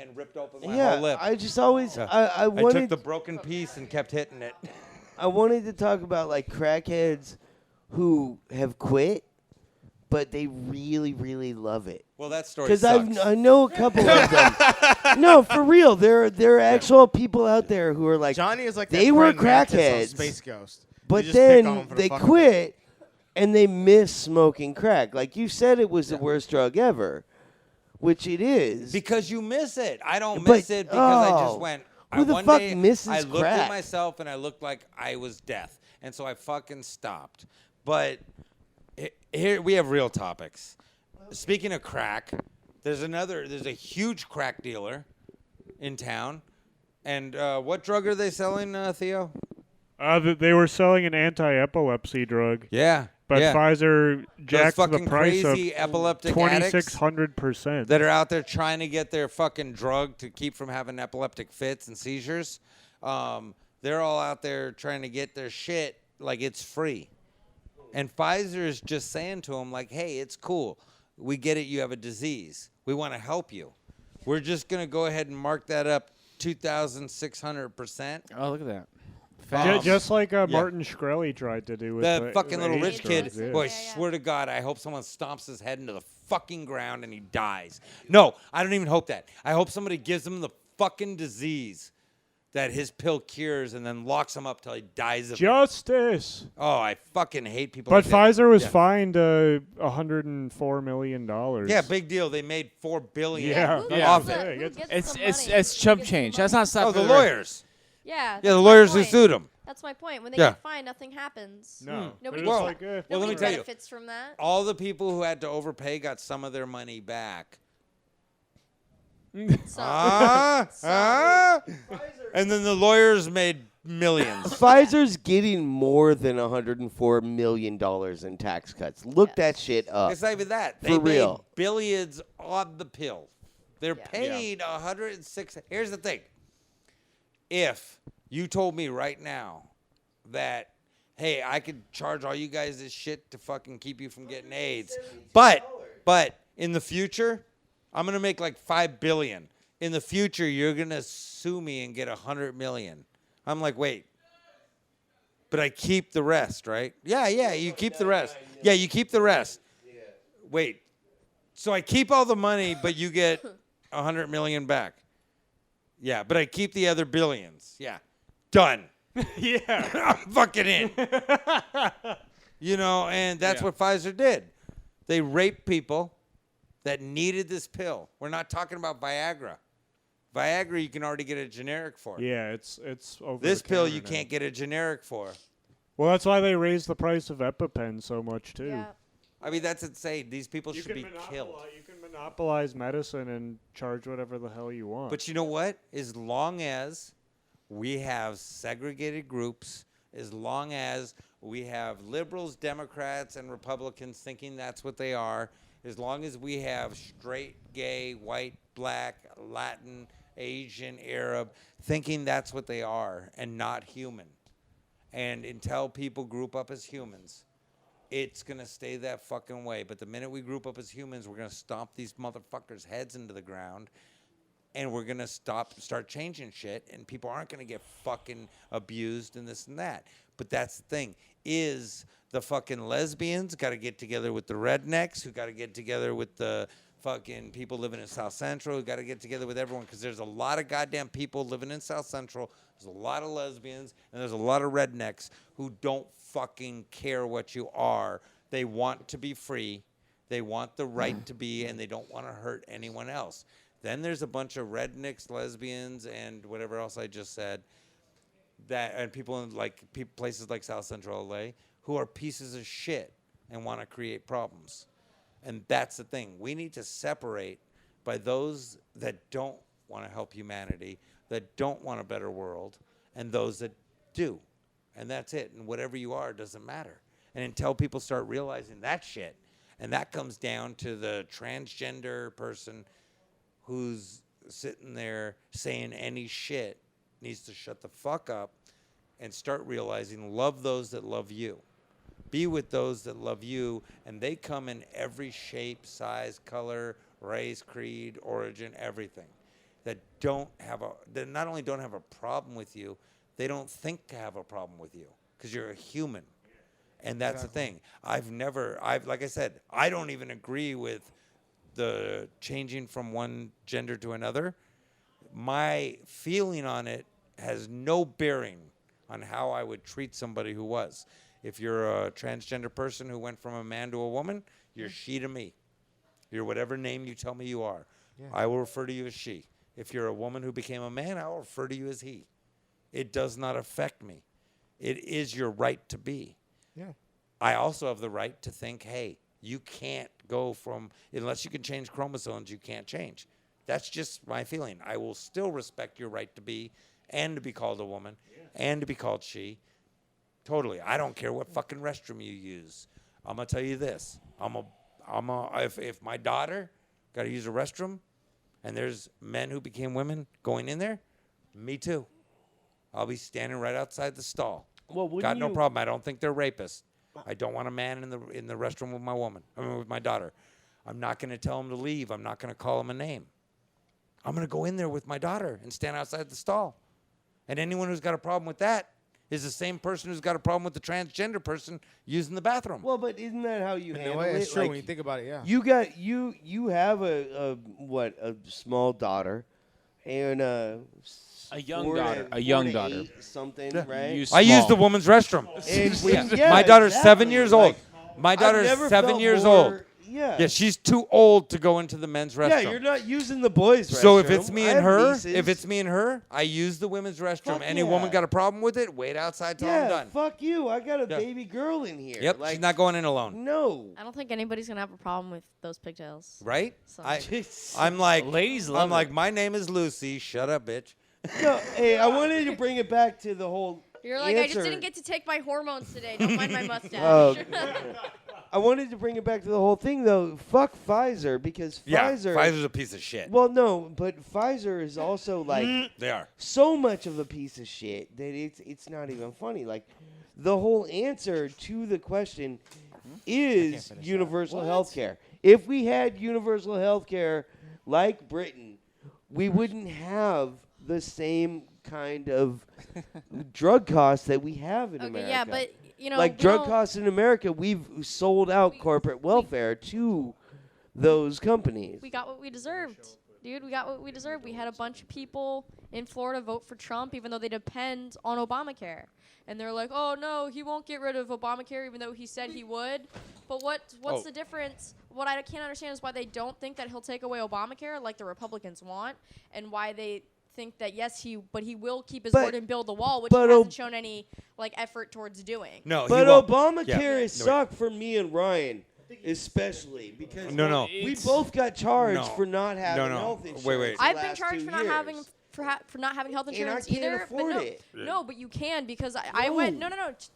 and ripped open my whole lip. I just always Yeah. I I wanted took the broken piece and kept hitting it. I wanted to talk about like crackheads who have quit, but they really, really love it. Well, that story Because sucks. I know a couple of them. No, for real. There are actual people out there who are like Johnny is like they that were praying mantis on crackheads, Space Ghost. but You just pick on then him for the they fuck of it. quit and they miss smoking crack. Like you said, it was the worst drug ever, which it is. Because you miss it. I don't But- miss it because I oh, just went. who the one fuck day, misses I looked crack? at myself and I looked like I was death, and so I fucking stopped. But here we have real topics. Speaking of crack, there's a huge crack dealer in town, and what drug are they selling, Theo? They were selling an anti-epilepsy drug, Yeah, but yeah. Pfizer Those jacked the fucking price crazy up epileptic addicts 2,600%. that are out there trying to get their fucking drug to keep from having epileptic fits and seizures. They're all out there trying to get their shit like it's free. And Pfizer is just saying to them, like, hey, it's cool. We get it. You have a disease. We want to help you. We're just going to go ahead and mark that up 2,600%. Oh, look at that. Just like Martin Shkreli tried to do with The fucking little AIDS rich kid, drugs, yeah. boy, I swear to God, I hope someone stomps his head into the fucking ground and he dies. No, I don't even hope that. I hope somebody gives him the fucking disease that his pill cures and then locks him up till he dies of it. Justice. Oh, I fucking hate people But like that. Pfizer was Yeah. fined $104 million. Yeah, big deal. They made $4 billion Yeah. Who Yeah. off gets it. the- who gets It's the it's money? it's Who chump gets change. the That's money? not stuff. Oh, for the the lawyers. Yeah. Yeah, that's the my lawyers who point. sued him. That's my point. When they Yeah. get fined, nothing happens. No. Nobody, They're Well, just like, well, let nobody me tell you. benefits from that. All the people who had to overpay got some of their money back. So, And then the lawyers made millions. Pfizer's getting more than $104 million in tax cuts. Look that shit up. It's not even that. They For made real. billions on the pill. They're Yeah. paid 106. Here's the thing. If you told me right now that, hey, I could charge all you guys this shit to fucking keep you from getting AIDS, but in the future, I'm gonna make like $5 billion. In the future, you're gonna sue me and get $100 million. I'm like, wait. But I keep the rest, right? Yeah, you keep the rest. Yeah, you keep the rest. Wait. So I keep all the money, but you get $100 million back. Yeah, but I keep the other billions. Yeah. Done. yeah. I'm fucking in. And that's what Pfizer did. They raped people that needed this pill. We're not talking about Viagra. Viagra you can already get a generic for. Yeah, it's over This the pill counter you now. can't get a generic for. Well, that's why they raised the price of EpiPen so much too. yeah. I mean, that's insane. These people You should be can killed. You can monopolize medicine and charge whatever the hell you want. But you know what? As long as we have segregated groups, as long as we have liberals, Democrats, and Republicans thinking that's what they are, as long as we have straight, gay, white, black, Latin, Asian, Arab, thinking that's what they are and not human, and until people group up as humans, it's going to stay that fucking way. But the minute we group up as humans, we're going to stomp these motherfuckers' heads into the ground. And we're going to start changing shit. And people aren't going to get fucking abused and this and that. But that's the thing. Is the fucking lesbians got to get together with the rednecks, who got to get together with the fucking people living in South Central, who got to get together with everyone. Because there's a lot of goddamn people living in South Central. There's a lot of lesbians. And there's a lot of rednecks who don't fucking care what you are. They want to be free. They want the right to be, and they don't want to hurt anyone else. Then there's a bunch of rednecks, lesbians, and whatever else I just said, and people in places like South Central LA who are pieces of shit and want to create problems. And that's the thing. We need to separate by those that don't want to help humanity, that don't want a better world, and those that do. And that's it. And whatever you are doesn't matter. And until people start realizing that shit, and that comes down to the transgender person who's sitting there saying any shit, needs to shut the fuck up and start realizing love those that love you. Be with those that love you, and they come in every shape, size, color, race, creed, origin, everything. that not only don't have a problem with you, they don't think to have a problem with you because you're a human. And that's the thing. Like I said, I don't even agree with the changing from one gender to another. My feeling on it has no bearing on how I would treat somebody who was. If you're a transgender person who went from a man to a woman, you're she to me. You're whatever name you tell me you are. Yeah. I will refer to you as she. If you're a woman who became a man, I will refer to you as he. It does not affect me. It is your right to be. Yeah. I also have the right to think, hey, you can't go from, unless you can change chromosomes, you can't change. That's just my feeling. I will still respect your right to be and to be called a woman and to be called she. Totally. I don't care what fucking restroom you use. I'm going to tell you this. If my daughter got to use a restroom and there's men who became women going in there, me too. I'll be standing right outside the stall. Well, got no problem. I don't think they're rapists. I don't want a man in the restroom with my daughter. I'm not going to tell him to leave. I'm not going to call him a name. I'm going to go in there with my daughter and stand outside the stall. And anyone who's got a problem with that is the same person who's got a problem with the transgender person using the bathroom. Well, but isn't that how you handle it? It's true Like, when you think about it. Yeah. you have a small daughter and A young daughter. A young daughter. 8 something, right? I use the woman's restroom. My daughter's 7 years old. My daughter's 7 years old. Yeah. Yeah, she's too old to go into the men's restroom. Yeah, you're not using the boys' restroom. So if it's me I and have her, nieces. I use the women's restroom. Fuck Any yeah. woman got a problem with it, wait outside till I'm done. Fuck you. I got a Yeah. baby girl in here. Yep, Like, she's not going in alone. No. I don't think anybody's gonna have a problem with those pigtails. Right? So- I'm like, Ladies love I'm like, it. my name is Lucy. Shut up, bitch. No, hey, I wanted to bring it back to the whole You're like, I answer. just didn't get to take my hormones today. Don't mind my mustache. Oh. I wanted to bring it back to the whole thing, though. Fuck Pfizer, because Pfizer... Pfizer's a piece of shit. Well, no, but Pfizer is also, like, They are. so much of a piece of shit that it's not even funny. Like, the whole answer to the question is universal health care. If we had universal health care like Britain, we wouldn't have the same kind of drug costs that we have in Okay, America. yeah, but you know, like we drug don't- costs in America, we've sold out corporate welfare to those companies. We got what we deserved, dude. We got what we deserved. We had a bunch of people in Florida vote for Trump, even though they depend on Obamacare. And they're like, oh, no, he won't get rid of Obamacare, even though he said he would. But what's the difference? What I can't understand is why they don't think that he'll take away Obamacare like the Republicans want, and why they think that, yes, he will keep his But- word and build the wall, which but he hasn't Ob- shown any effort towards doing. No, But he won't. Obamacare Yeah. has sucked for me and Ryan, especially because No. we both got charged No. for not having No. health insurance. Wait. the I've been last charged 2 for not years. having for not having health And I insurance can't either. afford but no, it. no, but you can because I went. No,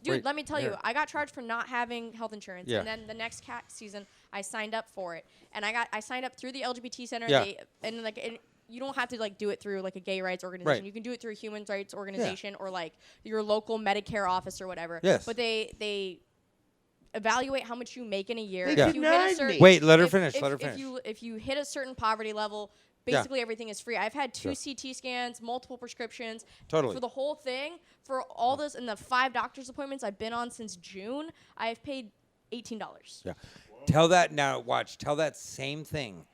dude. Wait, let me tell you, here. I got charged for not having health insurance, Yeah. and then the next cat season, I signed up for it, and I signed up through the LGBT center. Yeah. And you don't have to do it through a gay rights organization. Right. You can do it through a human rights organization or your local Medicare office or whatever. Yes. But they evaluate how much you make in a year. They If you hit a denied certain- me. Wait, let her if- finish, If, let her if finish. if you hit a certain poverty level, Yeah. basically everything is free. I've had 2 Sure. CT scans, multiple prescriptions. Totally. For the whole thing, for all this, and the 5 doctor's appointments I've been on since June, I have paid $18. Yeah. Tell that same thing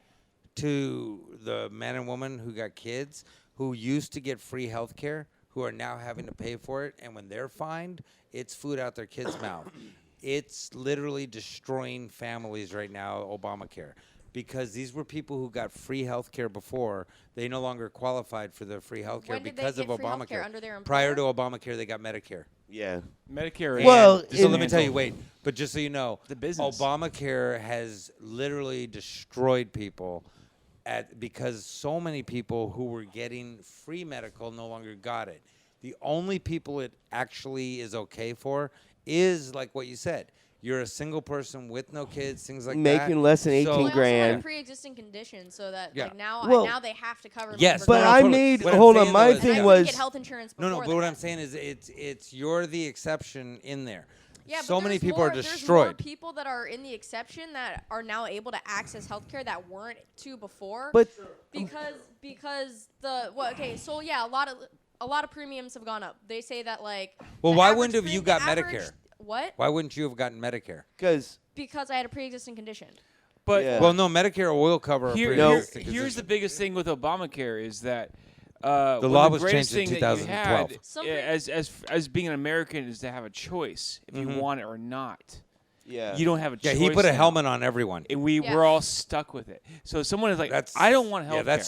to the man and woman who got kids who used to get free health care, who are now having to pay for it, and when they're fined, it's food out their kids' mouth. It's literally destroying families right now, Obamacare. Because these were people who got free health care before. They no longer qualified for the free health care When did they because get of free healthcare? Obamacare. Under their Prior to employer? Obamacare, they got Medicare. Yeah. Medicare. And Well, so let in- me tell you, wait. But just so you know, The business. Obamacare has literally destroyed people because so many people who were getting free medical no longer got it. The only people it actually is okay for is like what you said. You're a single person with no kids, things like that. Making less than 18 Well, I also grand. had a pre-existing condition, so that Yeah. Well- now they have to cover me. Yes, for But no, that. I totally. made. What I'm Hold on, saying, my though, is And I thing couldn't was. get health insurance No, before but what that. I'm saying is it's you're the exception in there. Yeah, but so many there's people more, are There's more destroyed. people that are in the exception that are now able to access healthcare that weren't to before. But because so yeah, a lot of premiums have gone up. They say that like. Well, the why average wouldn't have you the got average- Medicare? What? Why wouldn't you have gotten Medicare? because Because I had a pre-existing condition. But Yeah. Well, no, Medicare will cover. a pre-existing here's condition. the biggest thing with Obamacare is that The one of law was greatest changed in thing that you 2012. had, Something- as being an American is to have a choice if you want it or not. yeah, You don't have a Yeah, choice. he put a now. helmet on everyone. And Yeah. we're all stuck with it. So someone is like, I don't want health Yeah, care.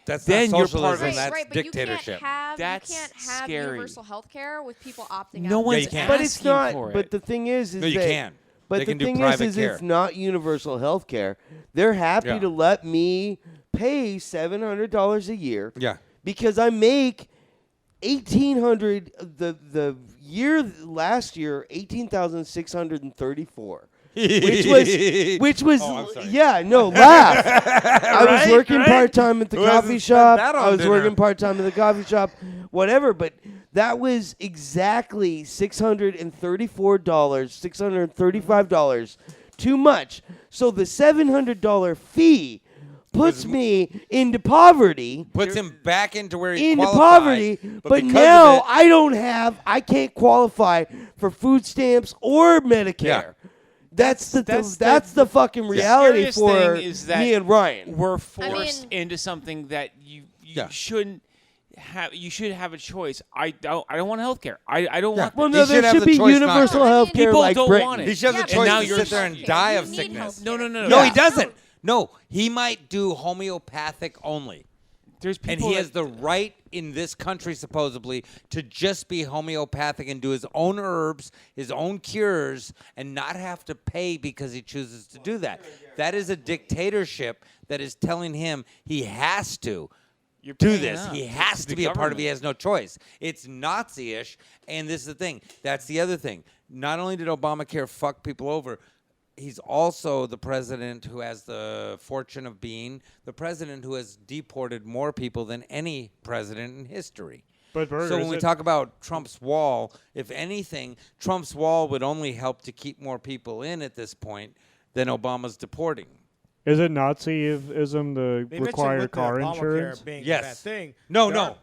that's Then not you're part socialism. of it. That's right, but dictatorship. That's you can't have scary. universal health care with people opting No out. one's you can't. but it's asking not. for But it. the thing is No, you that, can. But They the can do thing private is care. it's not universal health care. They're happy Yeah. to let me pay $700 a year Yeah. because I make $1,800. The year last year, 18,634. Which was Oh, I'm sorry. yeah, no, laugh. I was working part-time at the Who hasn't coffee spent shop. that on I was dinner? working part-time at the coffee shop, whatever, but that was exactly $634, $635 too much. So the $700 fee puts me into poverty. Puts him back into where he Into qualified, poverty, but because now of I can't qualify for food stamps or Medicare. Yeah. That's the fucking The reality scariest for thing is that me and Ryan. we're forced mean- into something that you Yeah. shouldn't have. You should have a choice. I don't want health care. I don't want. Well, He no, should there have should the be choice not to. universal I mean, health care people like don't Britain. want it. He should have Yeah, the but choice now to you're sit there and healthcare. die You of need sickness. healthcare. No, no, no, no. No, Yeah. he doesn't. No, he might do homeopathic only. There's And people he that- has the right in this country, supposedly, to just be homeopathic and do his own herbs, his own cures, and not have to pay because he chooses to do that. That is a dictatorship that is telling him he has to You're do paying this. up. He It's has the to be a part of it. He government. has no choice. It's Nazi-ish, and this is the thing. That's the other thing. Not only did Obamacare fuck people over, he's also the president who has the fortune of being the president who has deported more people than any president in history. But Burger, So when is we it- talk about Trump's wall, if anything, Trump's wall would only help to keep more people in at this point than Obama's deporting. is it Nazism to They mentioned require with the car Obamacare insurance? being a bad Yes. thing. No, there are-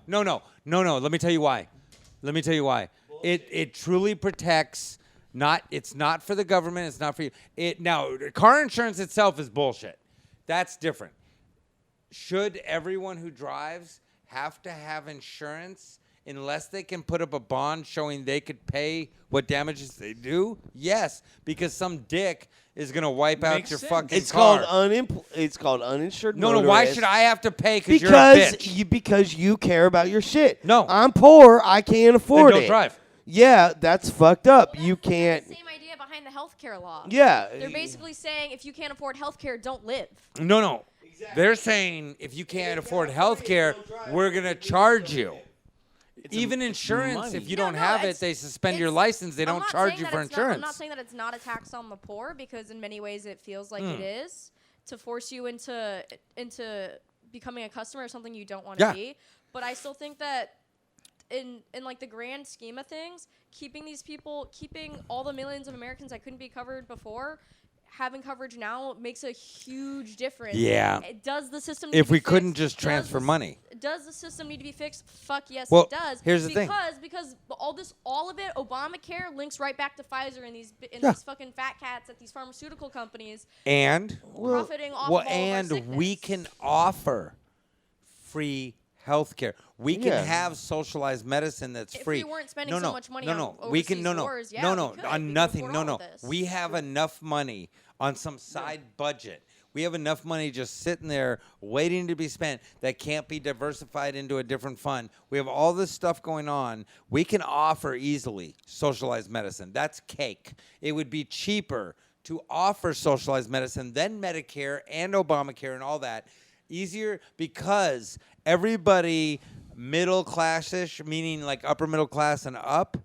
no. Let me tell you why. It truly protects. It's not for the government. It's not for you. Now, car insurance itself is bullshit. That's different. Should everyone who drives have to have insurance unless they can put up a bond showing they could pay what damages they do? Yes, because some dick is going to wipe out Makes your sense. fucking It's car. called uninsured. No, why motorist. should I have to pay because you're a bitch? Because you care about your shit. No. I'm poor. I can't afford don't it. drive. Yeah, that's fucked up. You can't. Same idea behind the healthcare law. Yeah. They're basically saying if you can't afford healthcare, don't live. No. They're saying if you can't afford health care, we're going to charge you. Even insurance, money. if you No, don't no, have it, it's- they suspend your it's- license. They I'm don't not charge saying you that for it's insurance. I'm not saying that it's not a tax on the poor because in many ways it feels like it is to force you into becoming a customer of something you don't want to Yeah. be. But I still think that in like the grand scheme of things, keeping all the millions of Americans that couldn't be covered before having coverage now makes a huge difference. Yeah. Does the system need If to be we couldn't fixed? just Does transfer the s- money. Does the system need to be fixed? Fuck yes, Well, it does. here's the thing. Because all of it, Obamacare links right back to Pfizer and these Yeah. these fucking fat cats at these pharmaceutical companies And profiting off of all of our we sickness. can offer free health care. We can Yeah. have socialized medicine that's If free. we weren't spending no, so no, much money no, on no. We can overseas wars, yeah, no, we no, could. We on could nothing. afford No, all no. of this. We have enough money on some side budget. We have enough money just sitting there waiting to be spent that can't be diversified into a different fund. We have all this stuff going on. We can offer easily socialized medicine. That's cake. It would be cheaper to offer socialized medicine than Medicare and Obamacare and all that. Easier because everybody middle class-ish, meaning like upper middle class and up,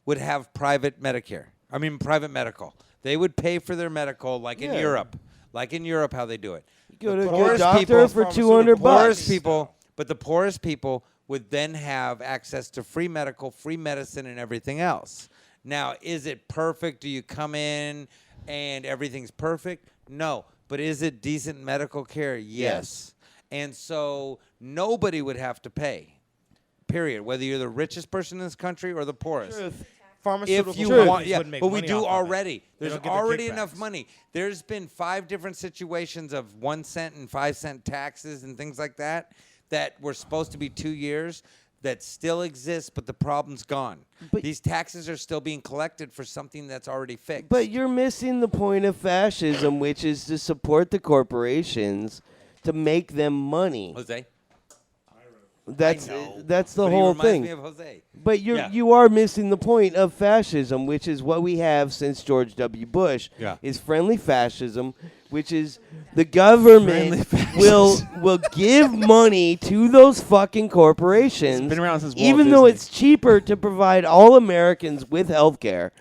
would have private private medical. They would pay for their medical like in Yeah. Europe. Like in Europe, how they do it. Go to a good poorest doctor people- for 200 Poorest bucks. people, but the poorest people would then have access to free medical, free medicine, and everything else. Now, is it perfect? Do you come in and everything's perfect? No. But is it decent medical care? Yes. And so nobody would have to pay. Period. Whether you're the richest person in this country or the poorest. Truth. Pharmaceutical If you companies want, yeah, wouldn't make but we money do off of it. already. They There's don't get the already enough kickbacks. money. There's been 5 different situations of 1 cent and 5 cent taxes and things like that were supposed to be 2 years that still exist, but the problem's gone. But- These taxes are still being collected for something that's already fixed. But you're missing the point of fascism, which is to support the corporations to make them money. Jose, That's I know, that's the but he whole reminds thing. me of Jose. But Yeah. you are missing the point of fascism, which is what we have since George W. Bush. Yeah. Is friendly fascism, which is the government will give money to those fucking corporations, It's been around since Walt even though Disney. it's cheaper to provide all Americans with health care.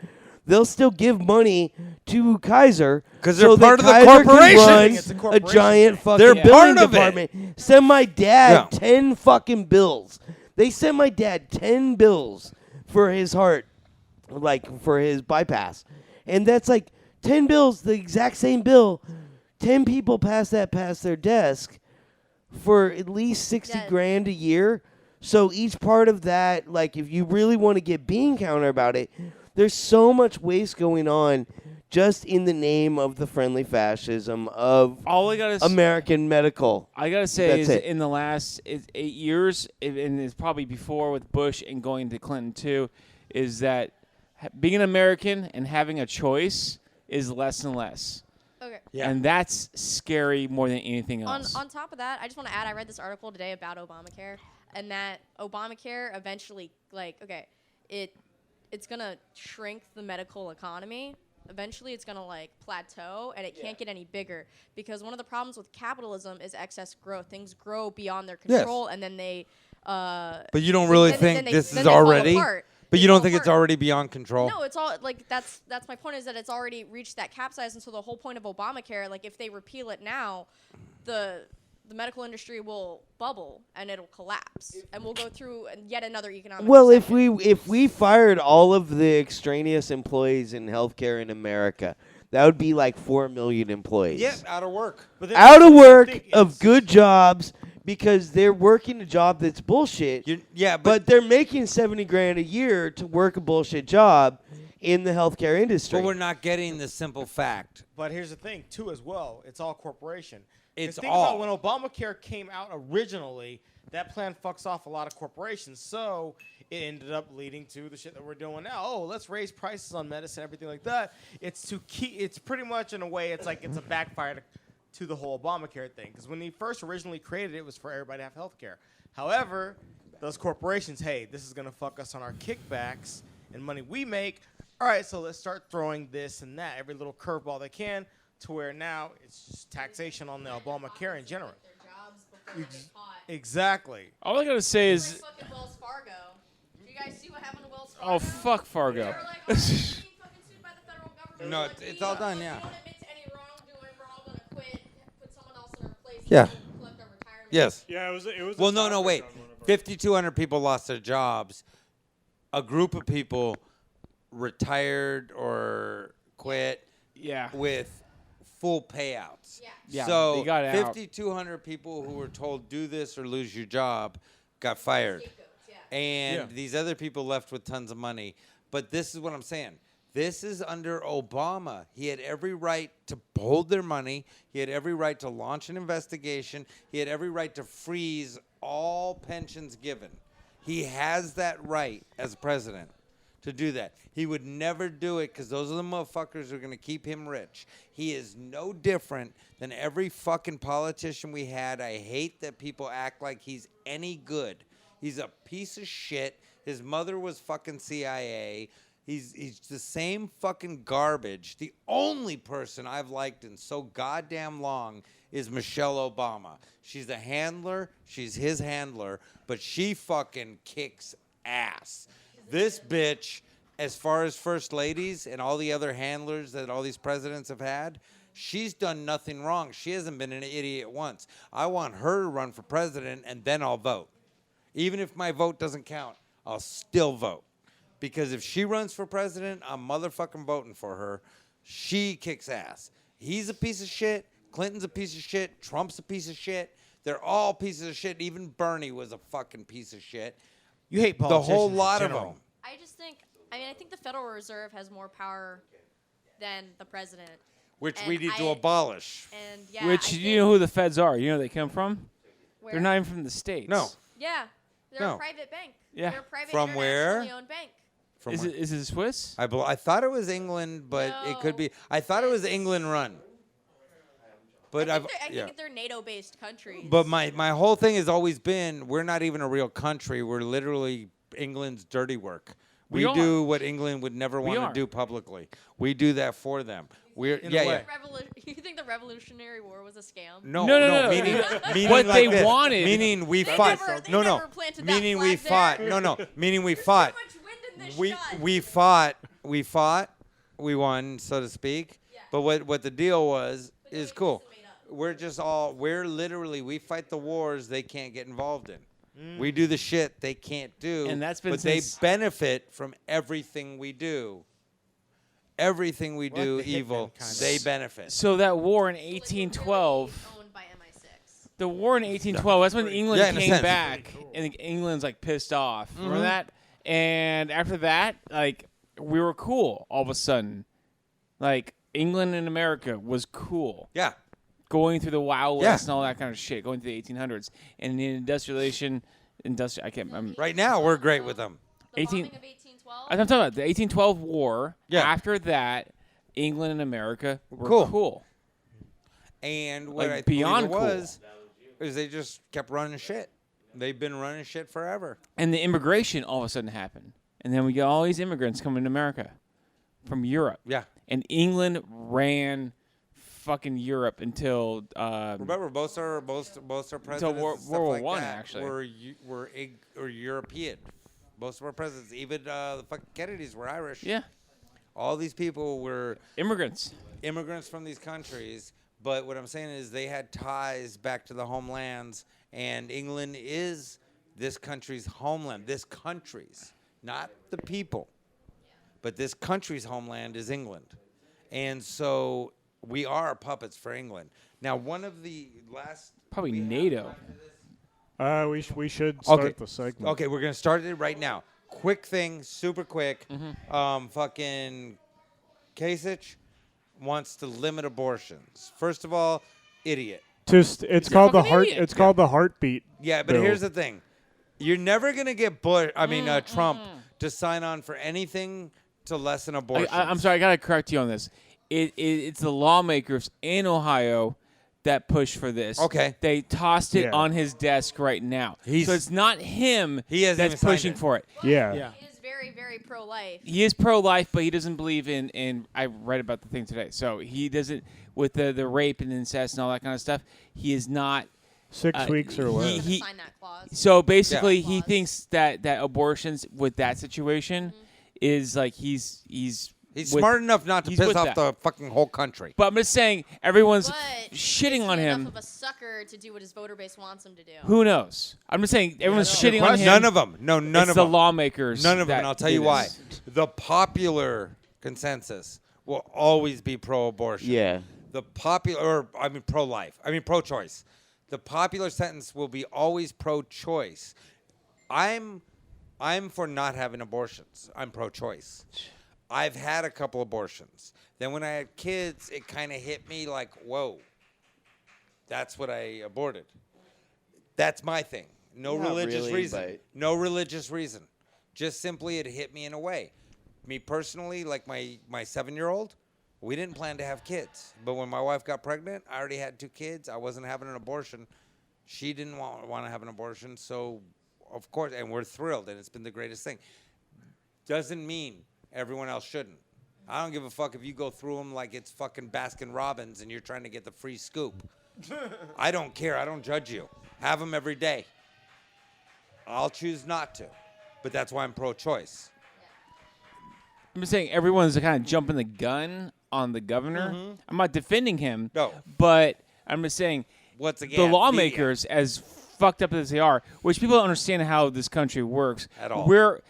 They'll still give money to Kaiser 'Cause they're that part of the Kaiser can corporation. run It's a a corporation giant thing. fucking They're billing part of it. department. Send my dad Yeah. 10 fucking bills. They sent my dad 10 bills for his heart, like for his bypass. And that's like 10 bills, the exact same bill. 10 people pass that past their desk for at least 60 Yeah. grand a year. So each part of that, like if you really want to get bean counter about it, there's so much waste going on just in the name of the friendly fascism of All I gotta American medical. I gotta say That's is it. in the last 8 years, and it's probably before with Bush and going to Clinton too, is that being an American and having a choice is less and less, Okay. Yeah. and that's scary more than anything On else. on top of that, I just want to add, I read this article today about Obamacare, and that Obamacare eventually, it's gonna shrink the medical economy. Eventually, it's gonna plateau, and it can't get any bigger because one of the problems with capitalism is excess growth. Things grow beyond their Yes. control, and then they. But you don't really think this then is they fall already? apart. But They you don't fall think it's apart. already beyond control? No, it's all that's my point is that it's already reached that cap size, and so the whole point of Obamacare, if they repeal it now, the medical industry will bubble and it'll collapse, and we'll go through yet another economic. Well, if recession. we fired all of the extraneous employees in healthcare in America, that would be like 4 million employees. Yeah, out of work. But then Out of the work thing of is- good jobs because they're working a job that's bullshit. Yeah, But they're making 70 grand a year to work a bullshit job in the healthcare industry. but we're not getting the simple fact. But here's the thing, too, as well. It's all corporation. 'Cause It's think all. about when Obamacare came out originally, that plan fucks off a lot of corporations. So it ended up leading to the shit that we're doing now. Oh, let's raise prices on medicine, everything like that. It's to keep. It's pretty much in a way. It's like it's a backfire to the whole Obamacare thing. Because when he first originally created it, it was for everybody to have health care. However, those corporations, hey, this is gonna fuck us on our kickbacks and money we make. All right, so let's start throwing this and that, every little curveball they can, to where now it's just taxation on the Obamacare in general. Exactly. All I gotta say is, fucking Wells Fargo. Do you guys see what happened to Wells Fargo? oh fuck Fargo. They were like, oh, we're being fucking sued by the federal government. No, Like, it's all done, yeah. We don't admit to any wrongdoing. We're all gonna quit, put someone else in our place. Yeah. And collect our retirement. Yes. Yeah, it was. It was. a Well, no, topic wait. on one of our- 5,200 people lost their jobs. A group of people retired or quit Yeah. with full payouts. Yeah. Yeah, So they got out. 5,200 people who were told do this or lose your job got fired. Scapegoats, yeah. And Yeah. these other people left with tons of money. But this is what I'm saying. This is under Obama. He had every right to hold their money. He had every right to launch an investigation. He had every right to freeze all pensions given. He has that right as president to do that. He would never do it because those are the motherfuckers who are going to keep him rich. He is no different than every fucking politician we had. I hate that people act like he's any good. He's a piece of shit. His mother was fucking CIA. He's the same fucking garbage. The only person I've liked in so goddamn long is Michelle Obama. She's a handler. She's his handler. But she fucking kicks ass. This bitch, as far as first ladies and all the other handlers that all these presidents have had, she's done nothing wrong. She hasn't been an idiot once. I want her to run for president, and then I'll vote. Even if my vote doesn't count, I'll still vote. because if she runs for president, I'm motherfucking voting for her. She kicks ass. He's a piece of shit. Clinton's a piece of shit. Trump's a piece of shit. They're all pieces of shit. Even Bernie was a fucking piece of shit. You hate The politicians. whole in lot of general. them. I just think. I mean, I think the Federal Reserve has more power than the president. Which And we need to I- abolish. And yeah, Which I you know think- who the feds are? You know where they come from? where- They're not even from the states. No. Yeah, they're No. a private bank. Yeah. They're a private From where? internationally owned bank. From Is where- it Swiss? I thought it was England, but it could No. be. I thought it was England run. But I I've think they're NATO-based countries. But my whole thing has always been we're not even a real country. We're literally England's dirty work. We We do are. what England would never We want are. to do publicly. We do that for them. We're In a yeah, way. yeah. You think the Revolutionary War was a scam? No, No. Meaning, meaning What like they this. wanted- Meaning we They fought. never- they no, never planted that Meaning we flag fought. there. No. Meaning we fought. Too much wind in this We shot. we fought. We fought. We won, so to speak. Yeah. But what the deal was But no, is it cool. wasn't made up. We're just all. We're literally. We fight the wars they can't get involved in. We do the shit they can't do. And that's been but they since- benefit from everything we do. Everything we Like do the hitman evil, kind of. they benefit. So that war in Like, we're really 1812. owned by MI6. The war in 1812. That's when England Yeah, in a came sense. back, and England's like pissed off. Mm-hmm. Remember that? And after that, like we were cool all of a sudden. Like England and America was cool, Yeah. going through the Wild Yeah. West and all that kind of shit, going through the 1800s, and the industrialization, I can't. Right now, we're great with them. The 18 bombing of 1812. I'm talking about the 1812 war. Yeah. After that, England and America were Cool. cool. And what Like, I believe beyond it cool. was is they just kept running shit. They've been running shit forever. And the immigration all of a sudden happened. And then we got all these immigrants coming to America from Europe. Yeah. And England ran fucking Europe until Remember, most our presidents War- and stuff World War like One, that actually. were European. Most of our presidents, even the fucking Kennedys, were Irish. yeah, All these people were immigrants. immigrants from these countries. But what I'm saying is they had ties back to the homelands, and England is this country's homeland. This country's, not the people, but this country's homeland is England. And so we are puppets for England. Now, one of the last... Probably we have NATO. after this- We should start Okay. the segment. Okay, we're going to start it right now. Quick thing, super quick. Mm-hmm. Fucking Kasich wants to limit abortions. First of all, idiot. It's a called the fucking heart. idiot. It's called the heartbeat. Yeah, but bill. here's the thing. You're never going to get Trump to sign on for anything to lessen abortion. I'm sorry, I gotta correct you on this. It's the lawmakers in Ohio that push for this. Okay. They tossed it Yeah. on his desk right now. He's- So it's not him He hasn't even that's signed pushing it. for it. Yeah. Yeah. He is very, very pro-life. He is pro-life, but he doesn't believe in I read about the thing today. So he doesn't, with the rape and incest and all that kind of stuff, he is not. 6 weeks or less. He, He- sign that clause. So basically, Yeah. he thinks that abortions with that situation Mm-hmm. is like he's He's with- smart enough not to he's piss with off that. the fucking whole country. But I'm just saying, everyone's But shitting is on he him. enough of a sucker to do what his voter base wants him to do? Who knows? I'm just saying, everyone's Good shitting on him. None of them. No, none it's of the them. lawmakers. None of them, that and I'll tell do you why. this. The popular consensus will always be pro-abortion. Yeah. The pro-life. Pro-choice. The popular sentence will be always pro-choice. I'm for not having abortions. I'm pro-choice. I've had a couple abortions. Then when I had kids, it kind of hit me like, whoa, that's what I aborted. That's my thing. No Not religious really, reason. but- No religious reason. Just simply it hit me in a way. Me personally, like my 7-year-old, we didn't plan to have kids. But when my wife got pregnant, I already had 2 kids. I wasn't having an abortion. She didn't want to have an abortion. So, of course, and we're thrilled, and it's been the greatest thing. Doesn't mean everyone else shouldn't. I don't give a fuck if you go through them like it's fucking Baskin Robbins and you're trying to get the free scoop. I don't care. I don't judge you. Have them every day. I'll choose not to. But that's why I'm pro-choice. I'm just saying, everyone's kind of jumping the gun on the governor. I'm not defending him. No. But I'm just saying, Once again, the lawmakers, as fucked up as they are, which people don't understand how this country works. At all. We're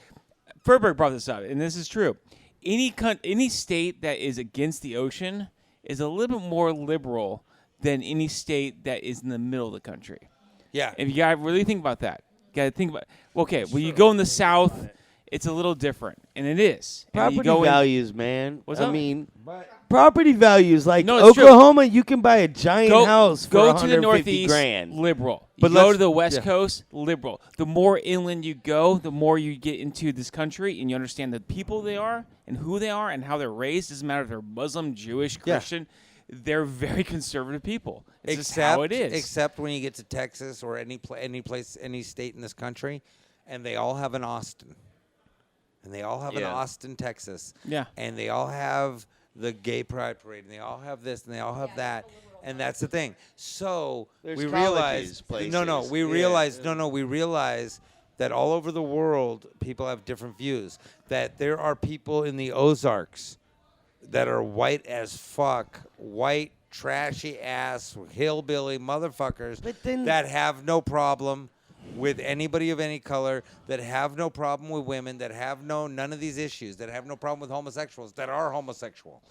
Furberg brought this up, and this is true. Any state that is against the ocean is a little bit more liberal than any state that is in the middle of the country. Yeah. If you gotta really think about that, you gotta think about. Okay, when you go in the South, it's a little different, and it is. And when you Property go in- values, man. What's I up? mean, property values. Like No, it's true. Oklahoma, you can buy a giant house for go to 150 the Northeast, grand. liberal. But You go let's- to the West yeah. Coast, liberal. The more inland you go, the more you get into this country, and you understand the people they are, and who they are, and how they're raised. Doesn't matter if they're Muslim, Jewish, Yeah. Christian. They're very conservative people. It's just Except, how it is. except when you get to Texas or any place, any state in this country, and they all have an Austin, and they all have an Yeah. Austin, Texas, Yeah. and they all have the gay pride parade, and they all have this, and they all have that, and that's the thing. So There's we colleges, realize, places. we Yeah. realize, we realize that all over the world, people have different views. That there are people in the Ozarks that are white as fuck, white, trashy ass, hillbilly motherfuckers But then- that have no problem with anybody of any color, that have no problem with women, that have none of these issues, that have no problem with homosexuals, that are homosexual.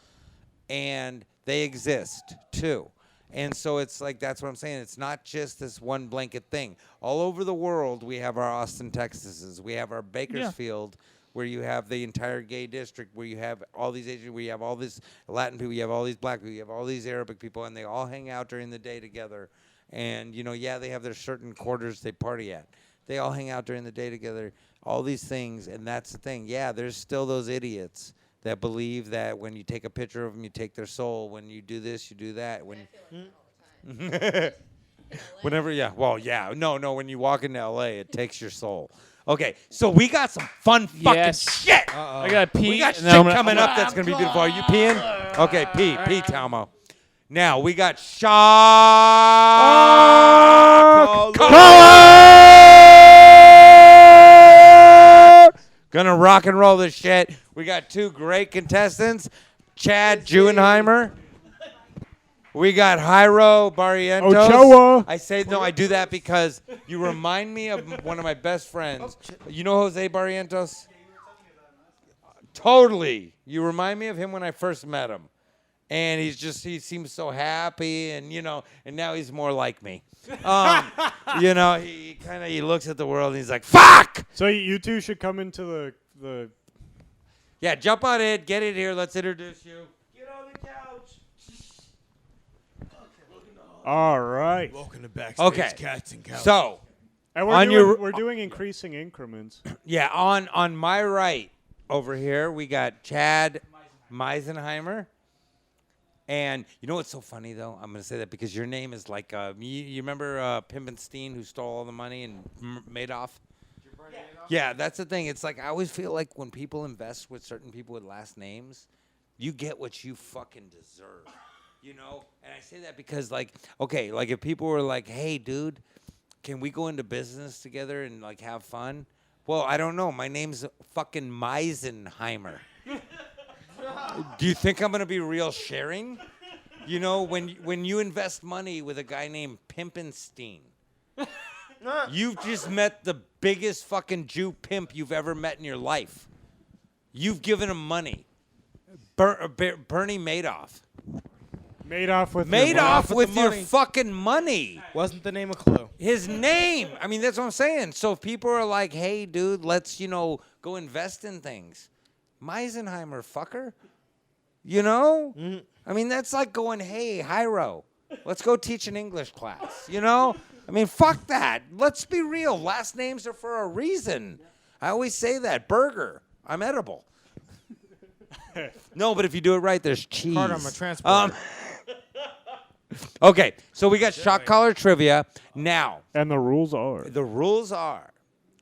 And they exist too. And so it's like, that's what I'm saying. It's not just this one blanket thing. All over the world, we have our Austin, Texases. We have our Bakersfield, where you have the entire gay district, where you have all these Asian, where you have all these Latin people, you have all these black people, you have all these Arabic people, and they all hang out during the day together. And, they have their certain quarters they party at. They all hang out during the day together, all these things. And that's the thing. Yeah, there's still those idiots that believe that when you take a picture of them, you take their soul. When you do this, you do that. Whenever, yeah. Well, yeah. No. When you walk into L.A., it takes your soul. Okay, so we got some fun fucking Yes. shit. I got to pee. We got and shit then I'm gonna- coming up that's going to be beautiful. Are you peeing? Okay, pee, Talmo. Now, we got Shock Collar! Gonna rock and roll this shit. We got two great contestants, Chad Juenheimer. We got Jairo Barrientos. Ochoa. I do that because you remind me of one of my best friends. You know Jose Barrientos? Totally. You remind me of him when I first met him. And he seems so happy, and and now he's more like me. He looks at the world and he's like, "Fuck!" So you two should come into the Yeah, jump on it, get it here. Let's introduce you. Get on the couch. All right. Welcome to Backstage Okay. Cats and Cows. So, And On your- we're doing increasing increments. yeah, on my right over here we got Chad Meisenheimer. And you know what's so funny though? I'm gonna say that because your name is like you remember Pimpenstein, who stole all the money, and Madoff. Yeah, that's the thing. It's like I always feel like when people invest with certain people with last names, you get what you fucking deserve. And I say that because if people were like, "Hey, dude, can we go into business together and like have fun?" Well, I don't know. My name's fucking Meisenheimer. Do you think I'm gonna be real sharing? When you invest money with a guy named Pimpenstein, you've just met the biggest fucking Jew pimp you've ever met in your life. You've given him money. Bernie Madoff. Made off with Made your off with your money. fucking money. Wasn't the name a clue? His name. I mean, that's what I'm saying. So if people are like, "Hey, dude, let's, go invest in things." Meisenheimer, fucker. I mean, that's like going, "Hey, Jairo, let's go teach an English class." I mean, fuck that. Let's be real. Last names are for a reason. I always say that. Burger. I'm edible. No, but if you do it right, there's cheese. Carter, I'm a transporter. Okay, so we got Shock Collar trivia. Now, And the rules are. the rules are,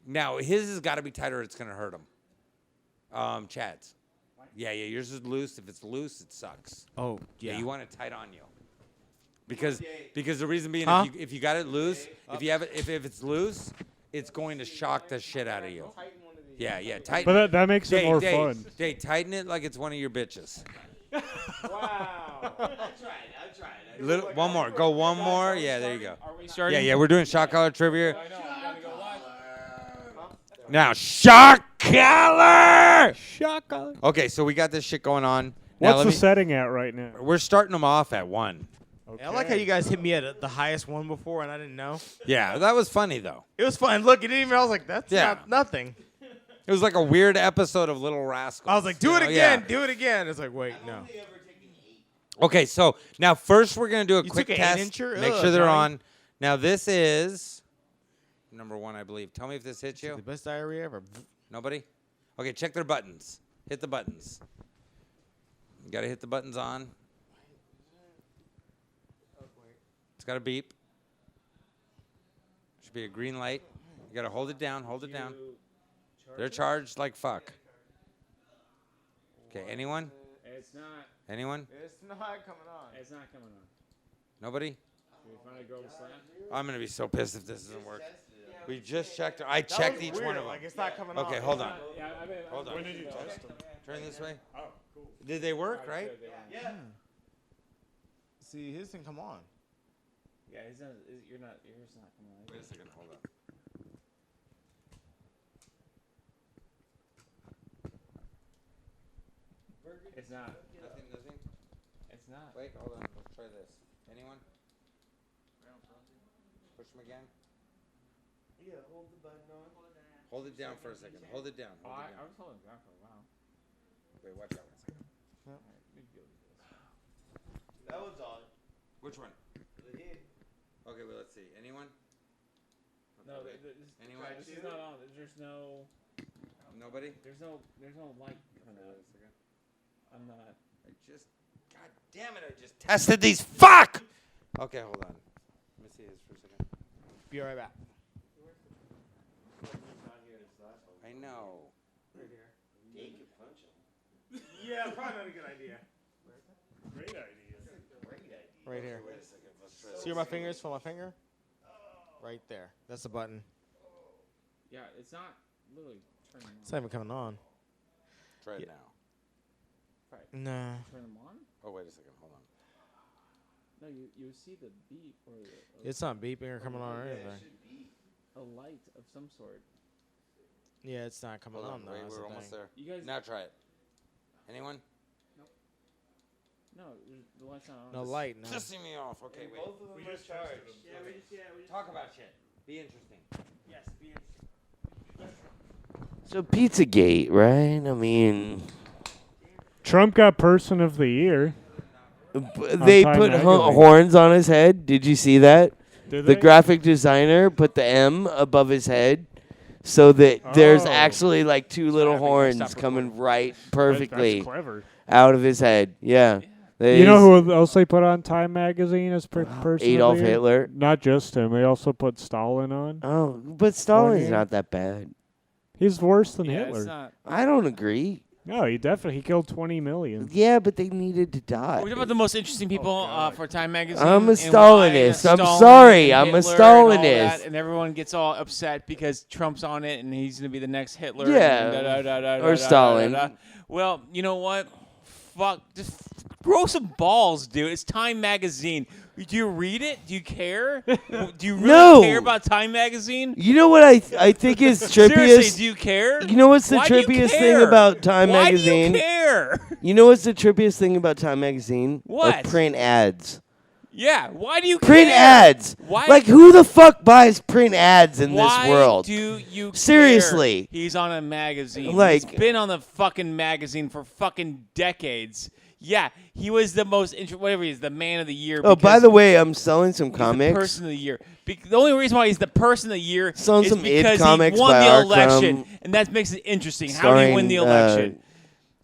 now his has got to be tighter or it's going to hurt him. Chad's. Yeah, yours is loose. If it's loose, it sucks. Oh, Yeah, you want it tight on you. Because the reason being, Huh? if you got it loose, if it's loose, it's going to shock the shit out of you. Yeah, tighten. But that makes it more Dave, fun. Dave, tighten it like it's one of your bitches. One more. Go one more. Yeah, there you go. Are we starting? Yeah, we're doing Shock Collar trivia. Now, shock collar. Shock collar. Okay, so we got this shit going on. Now, What's let the me- setting at right now? We're starting them off at 1. Okay. I like how you guys hit me at the highest one before, and I didn't know. Yeah, that was funny though. It was fun. Look, it didn't even. I was like, that's Yeah. not nothing. It was like a weird episode of Little Rascals. I was like, do you it know? again, Yeah. do it again. It's like, wait, no. Okay, so now first we're gonna do a You quick took an test. 8-incher? Make Ugh, sure they're Johnny. on. Now this is number 1, I believe. Tell me if this hits you. The best diarrhea ever. Nobody? Okay, check their buttons. Hit the buttons. You gotta hit the buttons on. It's got a beep. Should be a green light. You gotta hold it down, hold it down. They're charged like fuck. Okay, anyone? It's not. Anyone? It's not coming on. It's not coming on. Nobody? Can we find a girl to slap? I'm gonna be so pissed if this doesn't work. We just checked. I checked each one of them. Like, it's not coming on. Okay, hold on. Yeah, I mean, Hold on. When did you test them? Turn this way. Oh, cool. Did they work, right? See, his didn't come on. Yeah, yours not coming on. Wait a second, hold on. It's not. Nothing? It's not. Wait, hold on. Let's try this. Anyone? Push them again. Yeah, hold the button on. Hold it down for a second. Hold it down. Oh, Hold I it down. was holding it down for a while. Wait, watch out one second. That was on. Which one? Okay, well, let's see. Anyone? No, Okay, wait. Anyone? this is not on. There's no. Nobody? There's no light coming out. Wait a second. I'm not. I just. God damn it! I just tested these. Fuck! Okay, hold on. Let me see this for a second. Be right back. I know. Yeah, probably not a good idea. Great idea. Right here. Wait a second. Let's try See where my finger is? Feel my finger? Right there. That's the button. Yeah, it's not literally turning It's not even coming on. Try it Yeah. now. Nah. Turn them on? Oh, wait a second. Hold on. No, you see the beep or It's not beeping or coming on or anything. a light of some sort. Yeah, it's not coming Hold on on. though. Wait, that's we're the almost thing. there. You guys. Now try it. Anyone? No, the light's not on. No light. No. Pissing me off. Okay, wait. We just tested them. Talk about shit. Be interesting. So Pizzagate, right? I mean, Trump got Person of the Year. they Time put Magazine. horns on his head. Did you see that? Did The they? graphic designer put the M above his head so that there's Oh. actually like two little Stop horns recording. coming right That's perfectly clever. out of his head. Yeah. You know who else they put on Time Magazine as Person Adolf of the Year? Hitler. Not just him. They also put Stalin on. Oh, but Stalin's year. not that bad. He's worse than Yeah, Hitler. it's not. I don't agree. No, he killed 20 million. Yeah, but they needed to die. We're talking about the most interesting people for Time Magazine. I'm a and why Stalinist. I'm Stalin sorry. and I'm a Hitler and all that, Stalinist. and everyone gets all upset because Trump's on it and he's going to be the next Hitler. Yeah. and Or Stalin. Well, you know what? Fuck. Just grow some balls, dude. It's Time Magazine. Do you read it? Do you care? Do you really No. care about Time Magazine? You know what I think is Seriously, trippiest? do you care? You know what's the Why do you trippiest thing care? about Time Why Magazine? do you care? You know what's the trippiest thing about Time Magazine? What? Print ads. Yeah. Why do you Print care? ads. Why? Like who the fuck buys print ads in Why this world? do you Seriously. care? He's on a magazine. Like- He's been on the fucking magazine for fucking decades. Yeah, he was the most whatever he is, the man of the year. Oh, by because the way, I'm selling some he's the comics. person of the year. The only reason why he's the person of the year Selling is some id because comics he won by the Arkham, election, and that makes it interesting. How do you win the starring, election?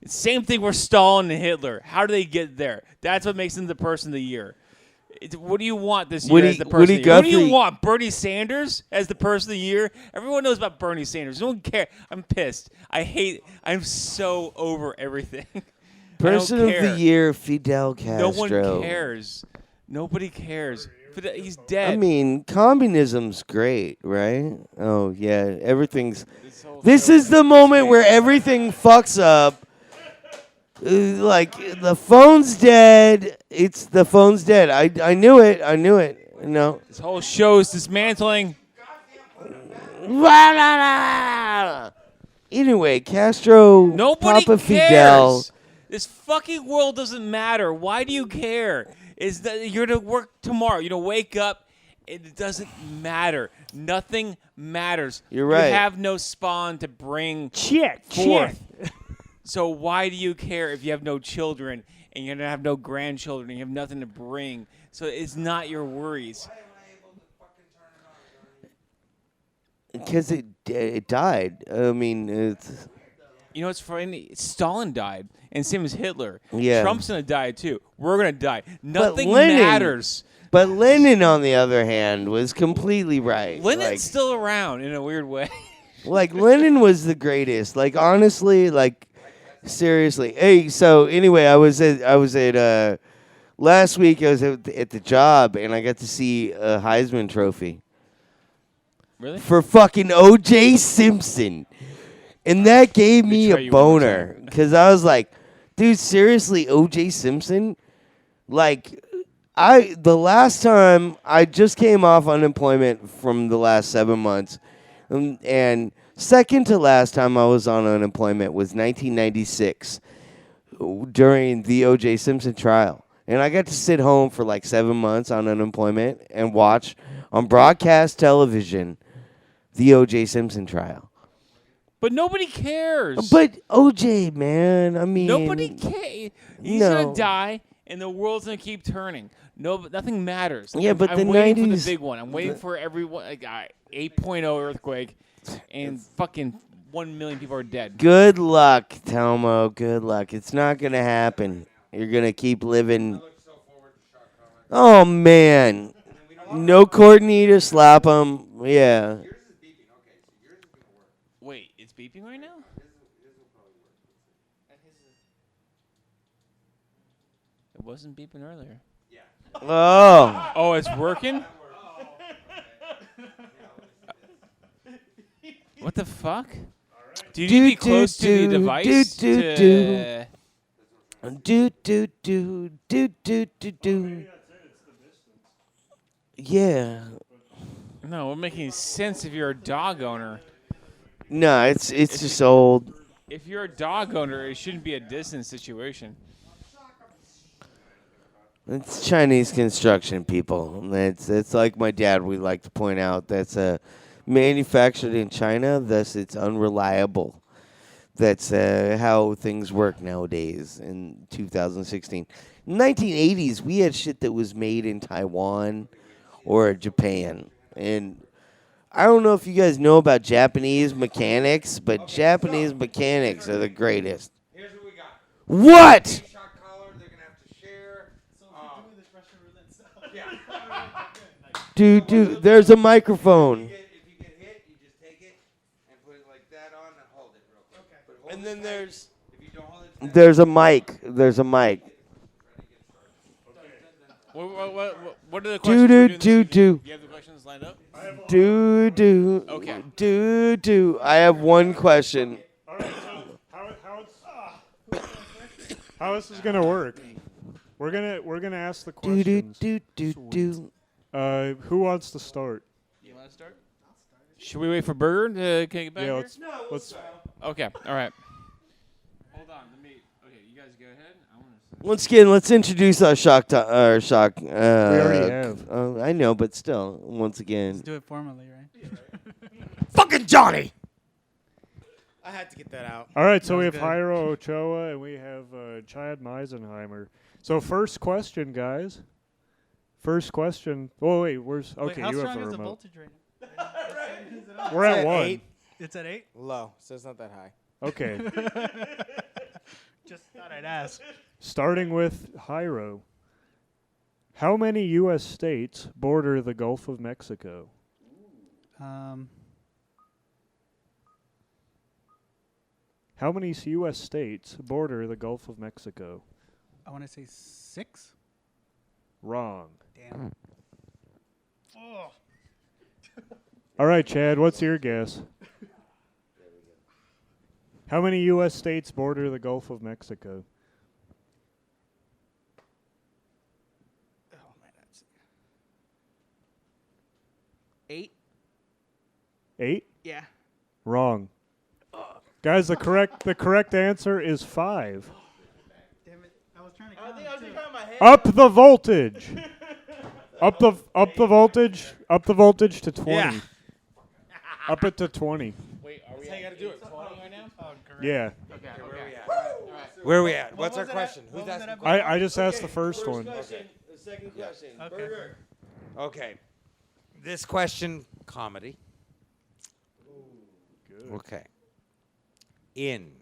Same thing with Stalin and Hitler. How do they get there? That's what makes him the person of the year. What do you want this year Woody- as the person Woody of the year? What do you Guthrie- want? Bernie Sanders as the person of the year? Everyone knows about Bernie Sanders. No one cares. I'm pissed. I'm so over everything. Person I of don't the care. year, Fidel No Castro. one cares. Nobody cares. He's dead. I mean, communism's great, right? Oh yeah, everything's. whole This show- is the moment where everything fucks up. Like the phone's dead. The phone's dead. I knew it. I knew it. No. This whole show's dismantling. Anyway, Castro, Nobody Papa cares. Fidel. This fucking world doesn't matter. Why do you care? Is that you're to work tomorrow? You know, wake up. It doesn't matter. Nothing matters. You're right. You have no spawn to bring Shit. forth. So why do you care if you have no children and you're gonna have no grandchildren and you have nothing to bring? So it's not your worries. Because it died. I mean, it's You know, it's funny. Stalin died, and same as Hitler. Yeah. Trump's gonna die too. We're gonna die. Nothing Lenin- matters. But Lenin, on the other hand, was completely right. Lenin's still around in a weird way. Like Lenin was the greatest. Like honestly, like seriously. Hey, so anyway, I was at last week. I was at the job, and I got to see a Heisman Trophy Really? for fucking O.J. Simpson, and that gave me try a you one more boner because I was like, dude, seriously, O.J. Simpson, like. The last time I just came off unemployment from the last 7 months, and second to last time I was on unemployment was 1996 during the O.J. Simpson trial, and I got to sit home for like 7 months on unemployment and watch on broadcast television the O.J. Simpson trial. But nobody cares. But O.J., man, I mean, nobody cares. He's No. gonna die, and the world's gonna keep turning. No, nothing matters. Yeah, but I'm the waiting for 90s the big one. I'm waiting for everyone. Like 8.0 earthquake, and fucking 1 million people are dead. Good luck, Telmo. Good luck. It's not going to happen. You're going to keep living. Oh, man. No Courtney to slap him. Yeah. Wait, it's beeping right now? It wasn't beeping earlier. Oh. Oh, it's working? What the fuck? Do you need to be close to the device? to- Do. Yeah. No, it won't make any sense if you're a dog owner. No, it's just old. If you're a dog owner, it shouldn't be a distance situation. It's Chinese construction, people. It's like my dad would like to point out. That's manufactured in China, thus it's unreliable. That's how things work nowadays in 2016. In the 1980s, we had shit that was made in Taiwan or Japan. And I don't know if you guys know about Japanese mechanics, but Japanese mechanics are the greatest. Here's what we got. What? Shot collar, they're gonna have to share. Dude, there's a microphone. If you get hit, you just take it and put it like that on and hold it real quick. Okay. But hold And it then tight. there's If you don't hold it tight, there's a mic. There's a mic. What are the questions? we're doing this evening? Do. You have the questions lined up? Do. Okay. Do. I have one question. All right, so how this is gonna work? We're gonna ask the questions. Do. Who wants to start? You want to start? Should we wait for Burger to get back Yeah, here? let's. Okay, all right. Hold on, okay, you guys go ahead. I want to. Once again, let's introduce our shock. We already have. I know, but still, once again. Do it formally, right? Fucking Johnny. I had to get that out. All right, so we have good. Hiro Ochoa and we have Chad Meisenheimer. So first question, guys. First question. Oh wait, where's Wait, okay? how You have strong the is the remote. voltage rating? We're at It's 1. 8. It's at 8? Low, so it's not that high. Okay. Just thought I'd ask. Starting with Hiro. How many U.S. states border the Gulf of Mexico? How many U.S. states border the Gulf of Mexico? I want to say 6. Wrong. Damn. Oh. All right, Chad, what's your guess? How many U.S. states border the Gulf of Mexico? Oh man, that's 8. 8? Yeah. Wrong. Guys, the correct answer is 5. Damn it. I was trying to count. Too. Up the voltage. Up the voltage to 20. Yeah. Up it to 20. Wait, are we? That's how you gotta do it. 20 right now? Oh, great. Yeah. Where are we at? What's our was it question? at? Who's What was it asking? at? I just asked the first one. Question, the second question. Okay. Burger. Okay. This question, comedy. Okay. In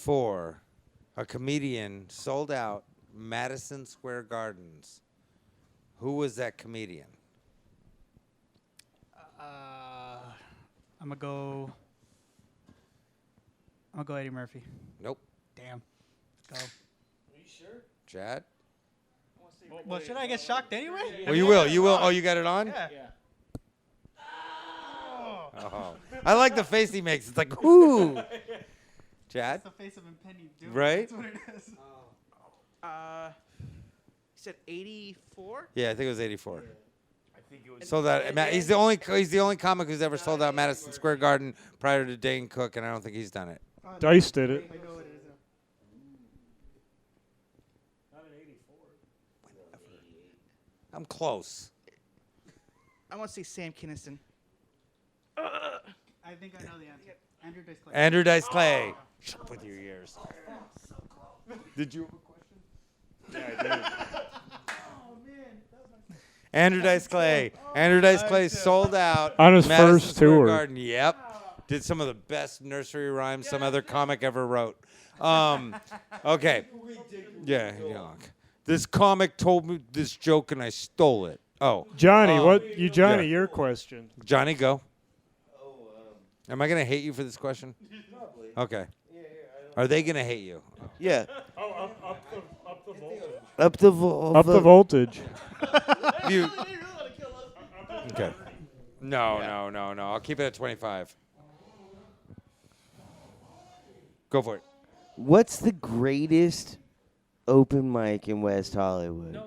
1984, a comedian sold out Madison Square Gardens. Who was that comedian? I'm gonna go Eddie Murphy. Nope. Damn. Let's go. Chad? Well, should I get shocked anyway? Well, you will. You will. Oh, you got it on? Yeah. Oh. I like the face he makes. It's like, ooh. Chad? It's the face of impending doom. Right? That's what it is. You said 84? Yeah, I think it was 84. I think it was. Sold out. He's the only comic who's ever sold out Madison Square Garden prior to Dane Cook, and I don't think he's done it. Dice did it. I know what it is. I'm close. I want to say Sam Kinison. I think I know the answer. Andrew Dice Clay. Andrew Dice Clay. Shut up with your ears. Did you? Andrew Dice Clay. Andrew Dice Clay sold out On his Madison first Square tour. Garden. Yep. Did some of the best nursery rhymes some other comic ever wrote. Okay. Yeah. This comic told me this joke and I stole it. Oh, Johnny, yeah. your question. Johnny, go. Am I gonna hate you for this question? Probably. Okay. Are they gonna hate you? Yeah. Up the voltage. Up the Up the voltage. You. Okay. No. I'll keep it at 25. Go for it. What's the greatest open mic in West Hollywood?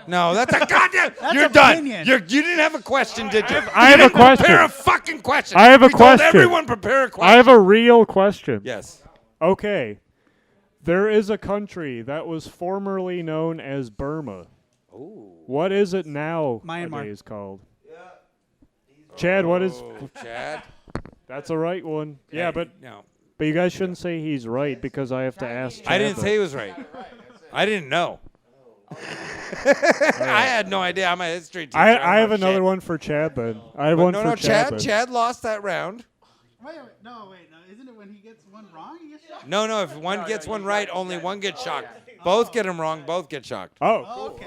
No, that's a goddamn. You're an done. opinion. You didn't have a question, did you? I have a question. Prepare a fucking question. I have a We told question. everyone prepare a question. I have a real question. Yes. Okay. There is a country that was formerly known as Burma. Ooh. What is it now Myanmar. nowadays called? Chad, what is... Chad? That's a right one. Yeah, but No. you guys shouldn't say he's right because I have to ask Chad. I didn't that. say he was right. I didn't know. I had no idea. I'm a history teacher. I have don't know another shit. one for Chad then. I have But one no, for Chad. then. Chad lost that round. Wait. No. Isn't it when he gets one wrong? He gets shocked? No. If one gets one right, only one gets shocked. Both get them wrong. Both get shocked. Oh, Oh, okay.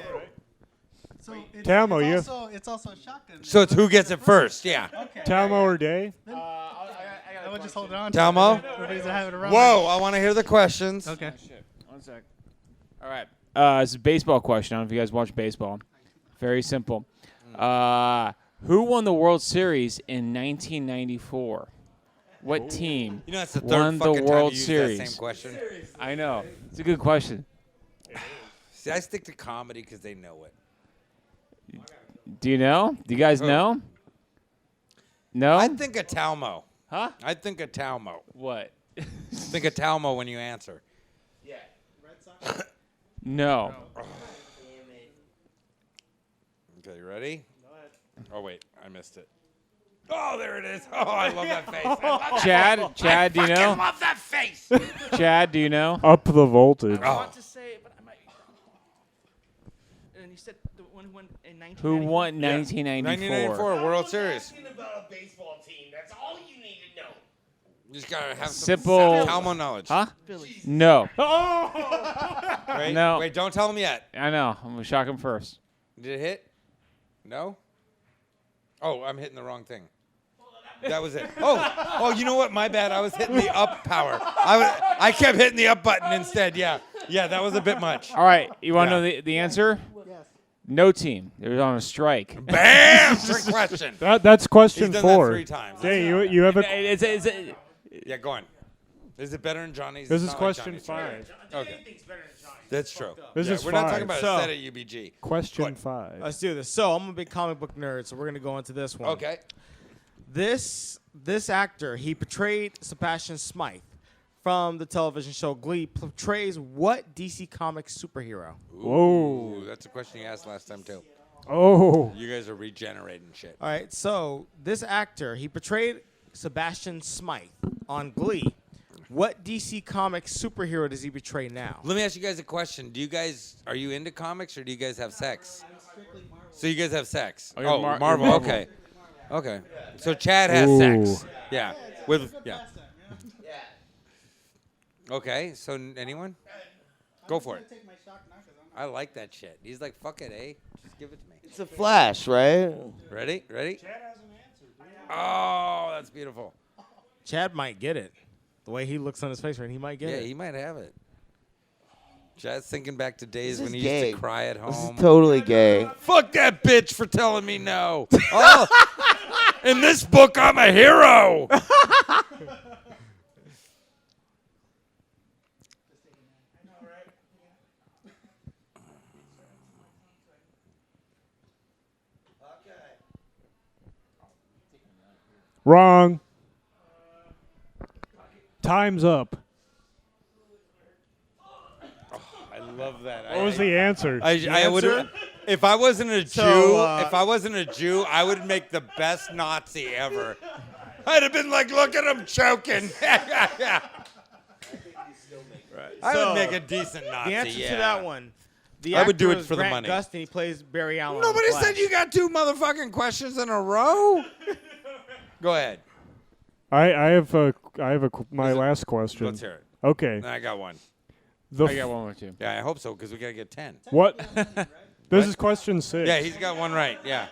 So Talmo, you- it's also a shotgun. So it's who gets it first. Yeah. Okay. Talmo or Day? I would just hold it on. Talmo? Everybody's having a run. Whoa! I want to hear the questions. Okay. Shit. 1 sec. All right. It's a baseball question. I don't know if you guys watch baseball. Very simple. Who won the World Series in 1994? What team You know that's the third won the fucking World time you Series? used that same question. I know. It's a good question. See, I stick to comedy because they know it. Do you know? Do you guys Who? know? No? I think of Talmo. Huh? I think of Talmo. What? Think of Talmo when you answer. No. Okay, you ready? Oh wait, I missed it. Oh, there it is. Oh, I love that face. I love that. Chad, do you fucking know? love that face. Chad, do you know? Up the voltage. I Oh. want to say, but I might be wrong. And you said the one who won in 1994? Who won 1994? 1994 World Series. about a baseball team. That's all you need to know. You just gotta have some Simple- Talmo knowledge. Huh? Phillies. No. Wait, No. Wait, don't tell him yet. I know. I'm going to shock him first. Did it hit? No? Oh, I'm hitting the wrong thing. That was it. Oh, you know what? My bad. I was hitting the up power. I kept hitting the up button instead. Yeah, that was a bit much. All right. You want to Yeah. know the answer? Yes. No team. They were on a strike. Bam! Trick question. That's He's question done 4. that 3 times. Day, you have a... Yeah, go on. Is it better than Johnny's? This It's is not like question Johnny's. 5. Okay. That's true. This Yeah, is we're not five. talking about So- a set at UBG. Question 5. Let's do this. So I'm a big comic book nerd, so we're gonna go into this one. Okay. This actor, he portrayed Sebastian Smythe from the television show Glee. Portrays what DC Comics superhero? Whoa. Ooh, that's a question you asked last time too. Oh. You guys are regenerating shit. All right. So this actor, he portrayed Sebastian Smythe on Glee. What DC Comics superhero does he portray now? Let me ask you guys a question. Are you into comics or do you guys have sex? So you guys have sex. Oh, you're Oh, Mar- Marvel. you're Marvel. Okay. Okay. So Chad has Ooh. sex. Yeah. Yeah. Okay. So anyone? Go for it. I like that shit. He's like, fuck it, eh? Just give it to me. It's a Flash, right? Ready? Oh, that's beautiful. Chad might get it. The way he looks on his face, right? He might get Yeah, it. he might have it. Chad's thinking back to days This when is he used gay. to cry at This is home. totally gay. Fuck that bitch for telling me no. Oh, in this book, I'm a hero. Wrong. Time's up. I love that. What was the answer? I would. If I wasn't a Jew, So, if I wasn't a Jew, I would make the best Nazi ever. I'd have been like, look at him choking. Yeah. I So, would make a decent Nazi. The answer yeah. to that one. The I would do actor it is for the Grant money. Gustin. He plays Barry Allen. on Nobody The said Flash. you got 2 motherfucking questions in a row. Go ahead. I have my last question. Let's hear it. Okay. I got one. The I got one or two. Yeah, I hope so because we gotta get 10. What? This is question 6. Yeah, he's got one right. Yeah.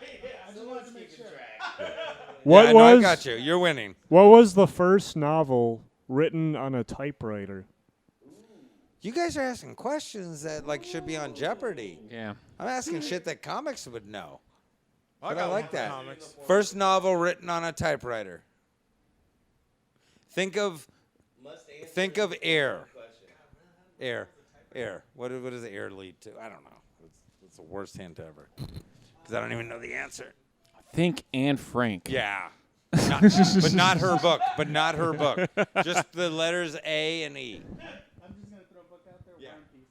What Yeah, no, I was got you. You're winning. what was the first novel written on a typewriter? You guys are asking questions that like should be on Jeopardy. Yeah. I'm asking shit that comics would know. But I got like one for that. comics. First novel written on a typewriter. Think of air. Air. What does air lead to? I don't know. It's the worst hint ever. Because I don't even know the answer. Think Anne Frank. Yeah. But not her book. But not her book. Just the letters A and E. I'm just gonna throw a book out there. Yeah. War and Peace.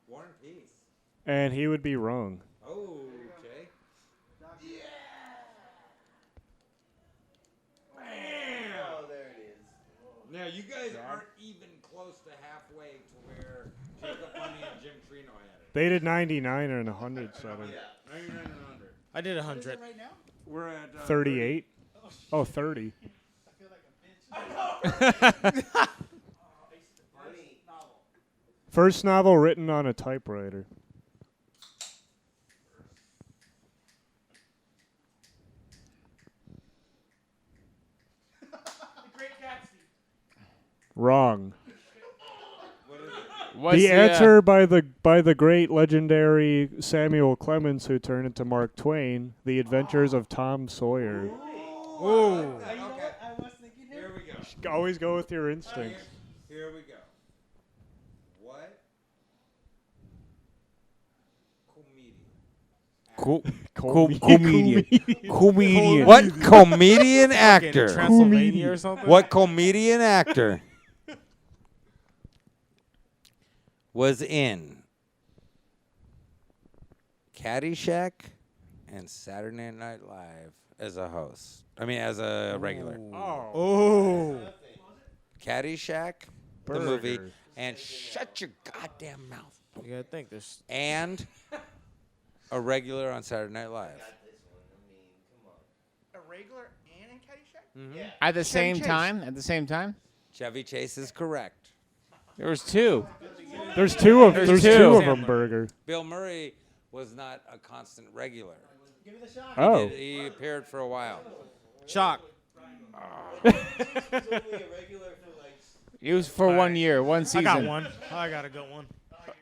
War and Peace. And he would be wrong. Oh, okay. Oh, there it is. Now you guys aren't even close to halfway to where Jacob Honey and Jim Trino had it. They did 99 and 100 7. 99 and 100. I did 100. Right now? We're at 38. Oh, 30. First novel written on a typewriter. The Great Gatsby. Wrong. What's The answer by the great legendary Samuel Clemens, who turned into Mark Twain, The Adventures of Tom Sawyer. Ooh. You know what? I was thinking Here we go. Always go with your instincts. Here we go. What comedian? Comedian. What comedian Fucking actor? Transylvania or something? What comedian actor was in Caddyshack and Saturday Night Live as a host? I mean, as a regular. Oh. Caddyshack, the movie, Burger. and shut your goddamn mouth. You gotta think there's. And a regular on Saturday Night Live. a regular and in Caddyshack. At the same Chase. time? At the same time? Chevy Chase is correct. There was 2. There's two of There's there's two. two of them, Burger. Bill Murray was not a constant regular. Give it a shot. Oh, He appeared for a while. Chalk. It was for 1 year, one season. I got one. I got a good one.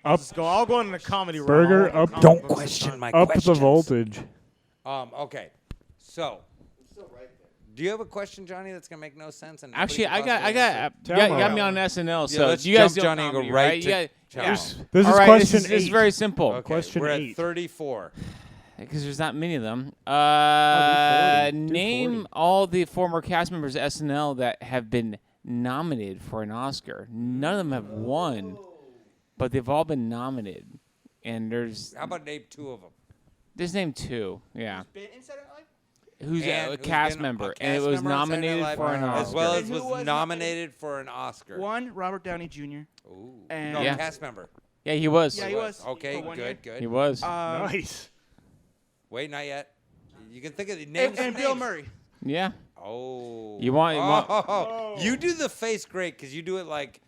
up Let's go. I'll go into the comedy realm. Burger, I'll up- comic Don't books question sometime. my up questions. the voltage. Okay. So, Do you have a question, Johnny, that's gonna make no sense? And nobody Actually, can I got, possibly answer? Tell you me. got me on SNL. Yeah, So let's you guys jump don't Johnny and go comedy, right right? to Yeah. challenge. This All is right, question this is 8. very simple Okay, Question we're 8. at 34. because there's not many of them. do 40. Do Name 40. all the former cast members of SNL that have been nominated for an Oscar. None of them have won, but they've all been nominated. And there's How about name 2 of them? named 2. Yeah. Been in Saturday Night Live? Who's And a who's cast been a member, cast and it was member on Saturday Night nominated Live, for an Wow. Oscar. as well as And who was was nominated for an Oscar. One, Robert Downey Jr. Ooh. And- No, Yeah. cast member. Yeah, he was. Yeah, he was. Okay, For 1 good, year. good. He was. Nice. Wait, not yet. You can think of the names. And Bill Murray. Yeah. Oh. You want- You do the face great because you do it like,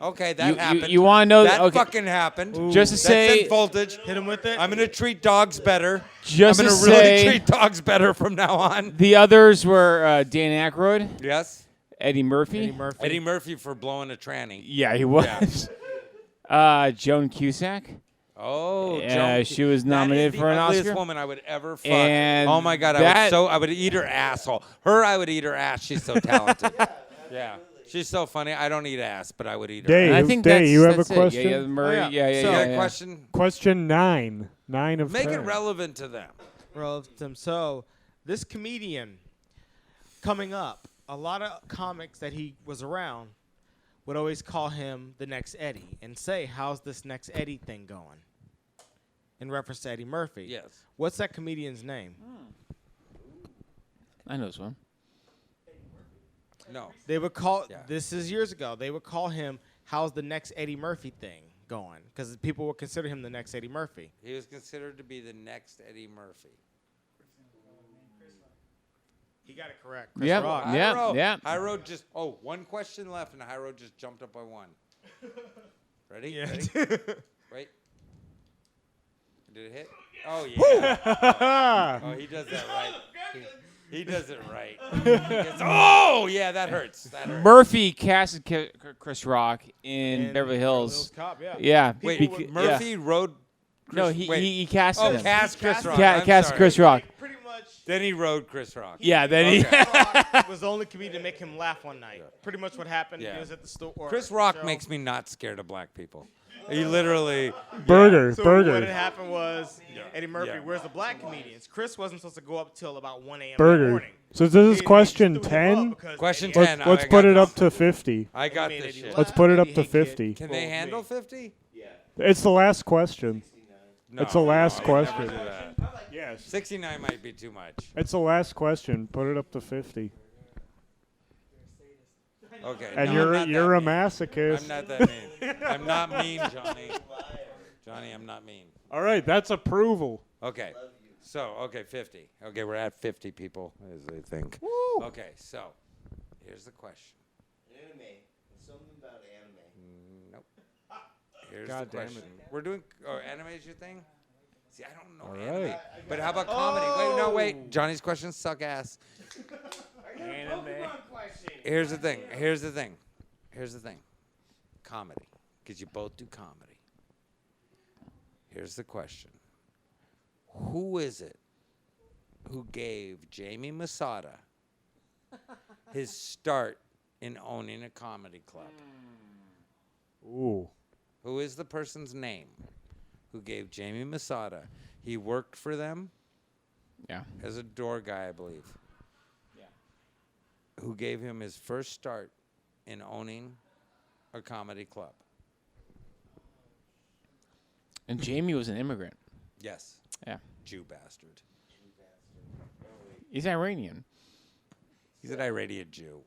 Okay, that happened. You want to know that okay. fucking happened. Just to That's say, in voltage. Hit him with it. I'm gonna treat dogs better. just I'm to gonna really say, treat dogs better from now on. the others were Dan Aykroyd, Yes. Eddie Murphy. Eddie Murphy. Eddie Murphy for blowing a tranny. Yeah, he was. Joan Cusack. Oh, Yeah, Joan- she was that nominated is for an the ugliest Oscar. woman I would ever fuck. And oh my god, I would eat her asshole. Her, I would eat her ass. She's so talented. Yeah, she's so funny. I don't eat ass, but I would eat her. Dave, And I think Dave, that's, you have a that's it. question? Yeah, Murray. Oh, yeah, yeah. yeah, So, yeah, yeah. question. Question 9. 9 of Make 10. it relevant to them. Relative to him. So, this comedian coming up, a lot of comics that he was around would always call him the next Eddie and say, "How's this next Eddie thing going?" In reference to Eddie Murphy. Yes. What's that comedian's name? I know this one. No. They would call. Yeah. This is years ago. They would call him, "How's the next Eddie Murphy thing going?" Because people would consider him the next Eddie Murphy. He was considered to be the next Eddie Murphy. He got it correct. Chris Yep. Rock. Yeah, High Road. yeah. High Road just. Oh, one question left, and High Road just jumped up by one. Ready? Yeah. Ready? Wait. Did it hit? Oh yeah. Oh, he does that right. He does it right. Oh yeah, that hurts. That hurts. Murphy casted Chris Rock in And Beverly Hills. Cop, yeah. Yeah. Wait, beca- Murphy yeah. rode. No, Chris- he, wait. he casted Oh, him. cast Chris Rock. Ca- I'm cast sorry. Chris Rock. Pretty much. Then he rode Chris Rock. Yeah, then he. Okay. Was the only comedian to make him laugh one night. Pretty much what happened. Yeah. He was at the store. Chris Rock makes me not scared of black people. He literally. Burger. So burger. what had happened was Eddie Murphy. Yeah. Where's the black comedians? Chris wasn't supposed to go up till about 1 a.m. in the Burger. morning. So this is He question just threw him up 10. because Question Eddie- 10. Let's I put got it up this. to 50. I got made this Eddie shit. laugh. Let's put it up Eddie to Kid 50. Can they told handle me. 50? It's the last question. No, It's the last I would never question. do that. Yes. 69 might be too much. It's the last question. Put it up to 50. Okay. And no, you're I'm not you're that a mean. masochist. I'm not that mean. I'm not mean, Johnny. Johnny, I'm not mean. All right, that's approval. Okay. So, okay, 50. Okay, we're at 50 people, as they think. Okay, so here's the question. Anime. Something about anime. Nope. Here's God the damn question. it. We're doing. Oh, anime is your thing? See, I don't know All anime. right. But how about comedy? Wait, no, wait. Johnny's questions suck ass. Here's the thing. Here's the thing. Here's the thing. Comedy. Because you both do comedy. Here's the question. Who is it who gave Jamie Masada his start in owning a comedy club? Ooh. Who is the person's name who gave Jamie Masada? He worked for them Yeah. as a door guy, I believe. Yeah. Who gave him his first start in owning a comedy club? And Jamie was an immigrant. Yes. Yeah. Jew bastard. He's Iranian. He's an Iranian Jew.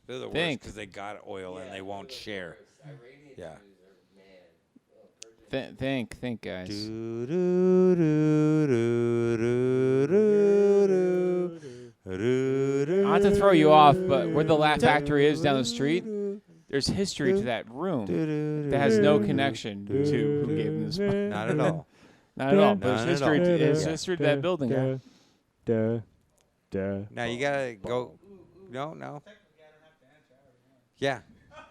They're the worst Think. because they got oil and they won't share. Yeah. Think, guys. Not to throw you off, but where the Laugh Factory is down the street, there's history to that room that has no connection to who gave him this money. Not at all. Not at all. But Not there's at all. history. There's Yeah. history to that building. Huh? Now you gotta go. No. Yeah.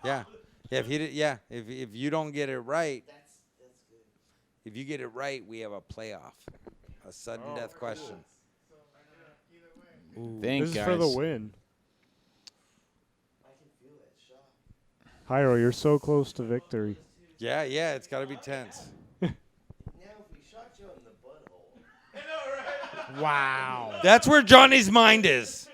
Yeah. If he did, yeah. If you don't get it right, if you get it right, we have a playoff. A sudden death question. Think, This is guys. for the win. Hyro, you're so close to victory. Yeah, it's got to be tense. Now, if we shot you in the butthole. Wow. That's where Johnny's mind is.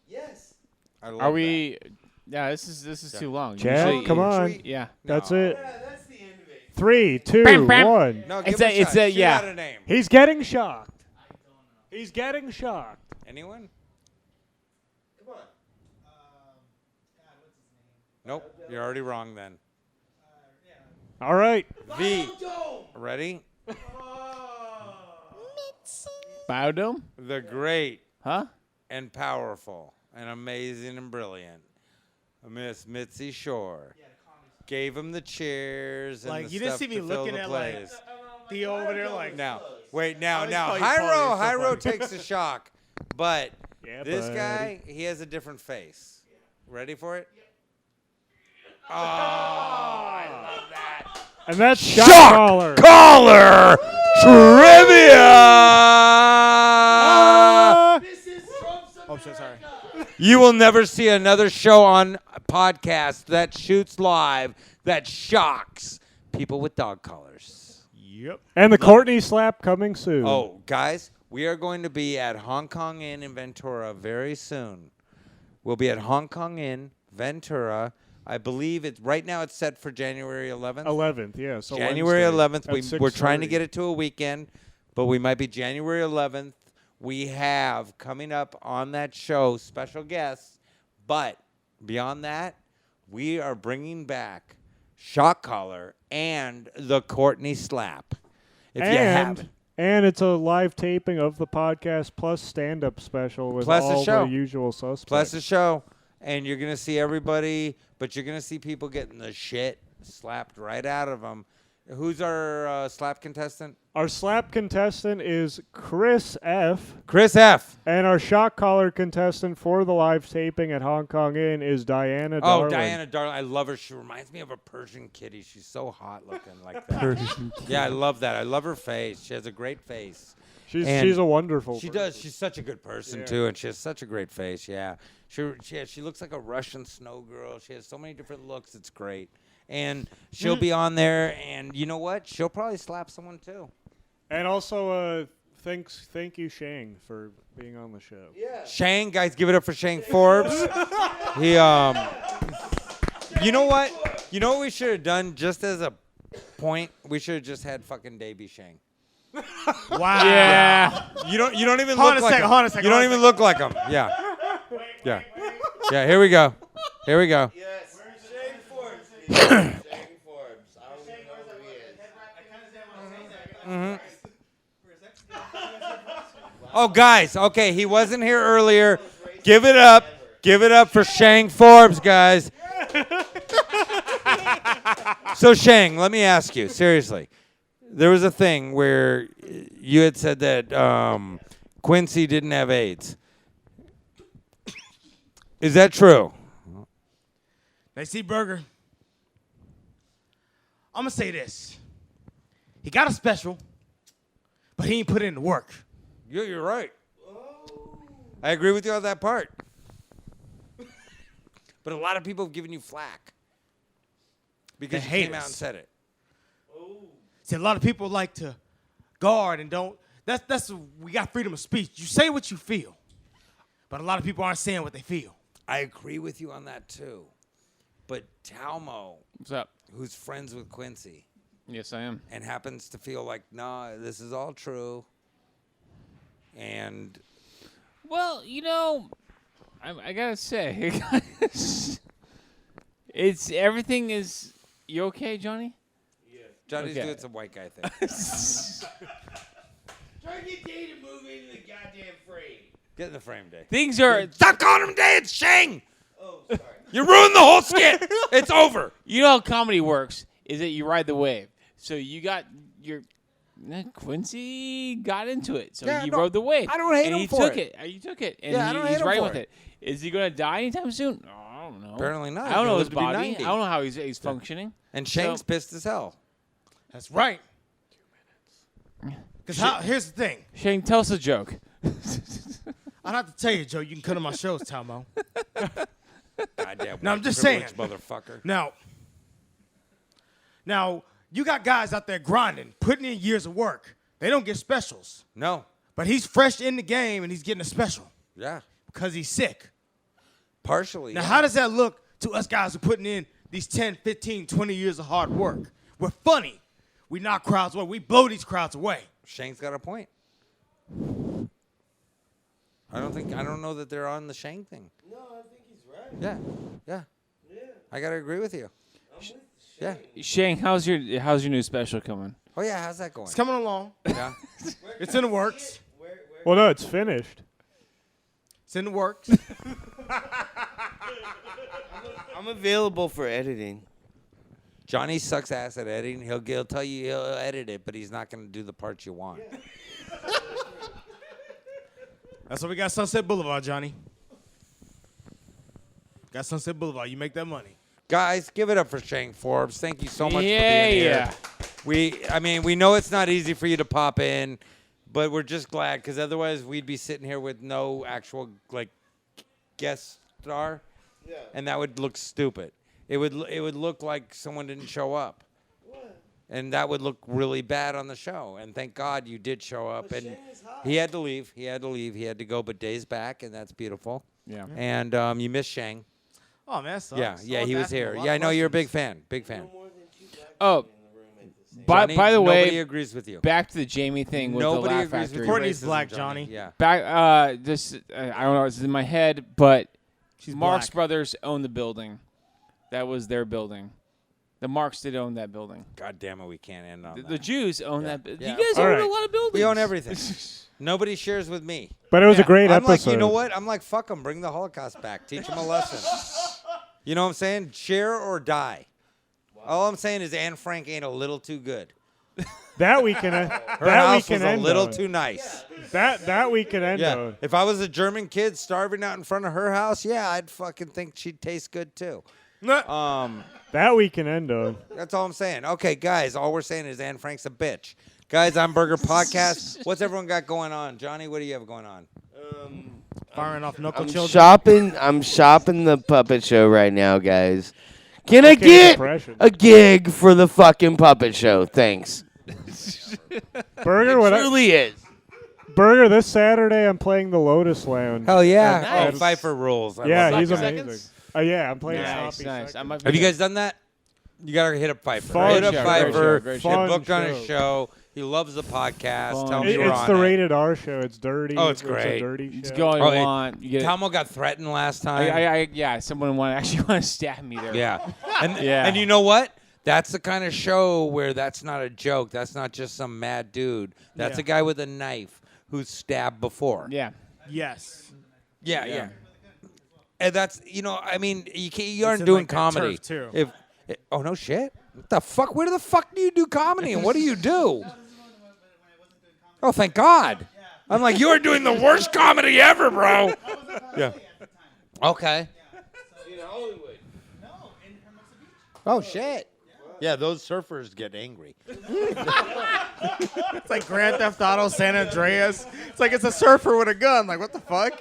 Yes. I love Are we? Yeah, this is too long. Chad, Usually- come on. Yeah. That's No. it. Yeah, that's the end of it. 3, 2, Bam, bam. 1. No, It's give it a- it's shot. a- Shoot yeah. out a name. He's getting shocked. He's getting shocked. Anyone? Come on. Nope. You're already wrong then. All right. V. Ready? Biodome? The great Huh? and powerful and amazing and brilliant Miss Mitzi Shore gave him the chairs and Like, the you didn't stuff see me to fill looking the at, like, place. Theo over there, like, Now, wait, I now, always call you Paulie, it's so Hyro funny. takes the shock, but Yeah, this buddy. guy, he has a different face. Ready for it? Oh, I love that. And that's shot Shock caller. Caller trivia. oh, shit, sorry. You will never see another show on a podcast that shoots live that shocks people with dog collars. Yep. And the Courtney slap coming soon. Oh, guys, we are going to be at Hong Kong Inn in Ventura very soon. We'll be at Hong Kong Inn, Ventura. I believe it's right now it's set for January 11th. 11th, yeah. So January Wednesday 11th. at We're trying to 6:30. get it to a weekend, but we might be January 11th. We have coming up on that show special guests, but beyond that, we are bringing back Shock Collar and the Courtney Slap. If you have And it's a live taping of the podcast plus stand-up special with Plus the all show. the usual suspects. plus the show, and you're gonna see everybody, but you're gonna see people getting the shit slapped right out of them. Who's our slap contestant? Our slap contestant is Chris F. Chris F. And our shock collar contestant for the live taping at Hong Kong Inn is Diana Oh, Darling. Diana Darling. I love her. She reminds me of a Persian kitty. She's so hot looking like that. Yeah, I love that. I love her face. She has a great face. She's And a wonderful She person. does. She's such a good person, Yeah. too, and she has such a great face. Yeah. She looks like a Russian snow girl. She has so many different looks. It's great. And she'll be on there, and you know what? She'll probably slap someone, too. And also, thank you, Shang, for being on the show. Yeah. Shane, guys, give it up for Shane Forbes. He, you know what? You know what we should have done just as a point? We should have just had fucking Davey Shang. Wow. Yeah. You don't even Hold look a like second, him. hold a second, You don't hold a even look like him. Yeah. Yeah. Yeah, here we go. Here we go. Yes. Shane Forbes. Shane Forbes. I don't even know who he is. Oh, guys. Okay, he wasn't here earlier. Give it up. Give it up for Shang Forbes, guys. So, Shang, let me ask you, seriously. There was a thing where you had said that Quincy didn't have AIDS. Is that true? Now, see, Burger, I'm going to say this. He got a special, but he ain't put in the work. You're right. I agree with you on that part. But a lot of people have given you flack because The you came out haters. and said it. See, a lot of people like to guard and don't. We got freedom of speech. You say what you feel, but a lot of people aren't saying what they feel. I agree with you on that too. But Talmo, What's up? who's friends with Quincy Yes, I am. and happens to feel like, nah, this is all true. And Well, you know, I gotta say, it's everything is. You okay, Johnny? Johnny's Okay. doing some white guy thing. Try to get Dave to move into the goddamn frame. Get in the frame, Dave. Things are. Stop calling him Dave. It's Shang. Oh, sorry. You ruined the whole skit. It's over. You know how comedy works is that you ride the wave. So you got your. Quincy got into it, so Yeah, he no, rode the wave. I don't hate and him he for took it. it. You took it, and Yeah, I don't hate he's him riding for with it. it. Is he gonna die anytime soon? Oh, I don't know. Apparently not. I He's don't gonna know live his to be body. 90. I don't know how he's functioning. And Shang's So- pissed as hell. That's right. Because here's the thing. Shane, tell us a joke. I'd have to tell you, Joe, you can cut on my shows, Talmo. Goddamn. No, I'm white just saying. privilege, motherfucker. Now, you got guys out there grinding, putting in years of work. They don't get specials. No. But he's fresh in the game, and he's getting a special Yeah. because he's sick. Partially. Now, yeah. how does that look to us guys who are putting in these 10, 15, 20 years of hard work? We're funny. We knock crowds away. We blow these crowds away. Shane's got a point. I don't know that they're on the Shane thing. No, I think he's right. Yeah. Yeah. I gotta agree with you. Yeah. Shane, how's your new special coming? Oh yeah, how's that going? It's coming along. Yeah. It's in the works. Well, no, it's finished. It's in the works. I'm available for editing. Johnny sucks ass at editing. He'll tell you he'll edit it, but he's not gonna do the parts you want. That's why we got Sunset Boulevard, Johnny. Got Sunset Boulevard. You make that money. Guys, give it up for Shane Forbes. Thank you so much for Yeah, being yeah. here. We know it's not easy for you to pop in, but we're just glad because otherwise we'd be sitting here with no actual guest star, and that would look stupid. It would look like someone didn't show up, and that would look really bad on the show. And thank God you did show up. And he had to leave. He had to go, but Dave's back, and that's beautiful. Yeah. And you missed Shang. Oh, man, that sucks. Yeah, he was asking a here. lot Yeah, I of know you're a big questions. fan. Oh, Johnny, by the nobody way, agrees with you. back to the Jamie thing with Nobody the Laugh agrees Factory. with Courtney's racism, black, Johnny. Yeah. Back, I don't know. It's in my head, but She's Marx black. Brothers owned the building. That was their building. The Marx did own that building. God damn it, we can't end on The that. Jews own that. Yeah. You guys All own right. a lot of buildings. We own everything. Nobody shares with me. But it was a great I'm episode. like, you know what? I'm like, fuck them. Bring the Holocaust back. Teach them a lesson. You know what I'm saying? Share or die. All I'm saying is Anne Frank ain't a little too good. That we can. Her that we house can was a end little on. too nice. That we can end Yeah. on. If I was a German kid starving out in front of her house, yeah, I'd fucking think she'd taste good too. That we can end on. That's all I'm saying. Okay, guys, all we're saying is Anne Frank's a bitch. Guys, I'm Burger Podcast. What's everyone got going on? Johnny, what do you have going on? Firing off knuckle I'm children. shopping the puppet show right now, guys. Can I Okay, get depression. a gig for the fucking puppet show? Thanks. Burger, what Truly is. Burger, this Saturday I'm playing the Lotus Lounge. Hell yeah. Oh, nice. Oh, Pfeiffer rules. I Yeah, love he's that guy. amazing. Yeah, I'm playing Nice, Sloppy nice. I Seconds. might be Have you there. guys done that? You got to hit up Pfeiffer. Fun Hit up show, Pfeiffer. great show, great Get show. booked on Fun his show. He loves the podcast. Fun Tell him show. you're It's on the it. rated R show. It's dirty. Oh, it's great. a dirty You show. can go all you Oh, hey, want. You get it. Talmo got threatened last time. Yeah, someone actually want to stab me there. Yeah. And, Yeah. and you know what? That's the kind of show where that's not a joke. That's not just some mad dude. That's Yeah. a guy with a knife who's stabbed before. Yeah. Yes. Yeah. And that's, I mean, you aren't in, doing like, that comedy. turf, too. Oh, no shit? What the fuck? Where the fuck do you do comedy and what do you do? Oh, thank God. I'm like, you are doing the worst comedy ever, bro. Yeah. Okay. Oh, shit. Yeah, those surfers get angry. It's like Grand Theft Auto San Andreas. It's like it's a surfer with a gun. Like, what the fuck?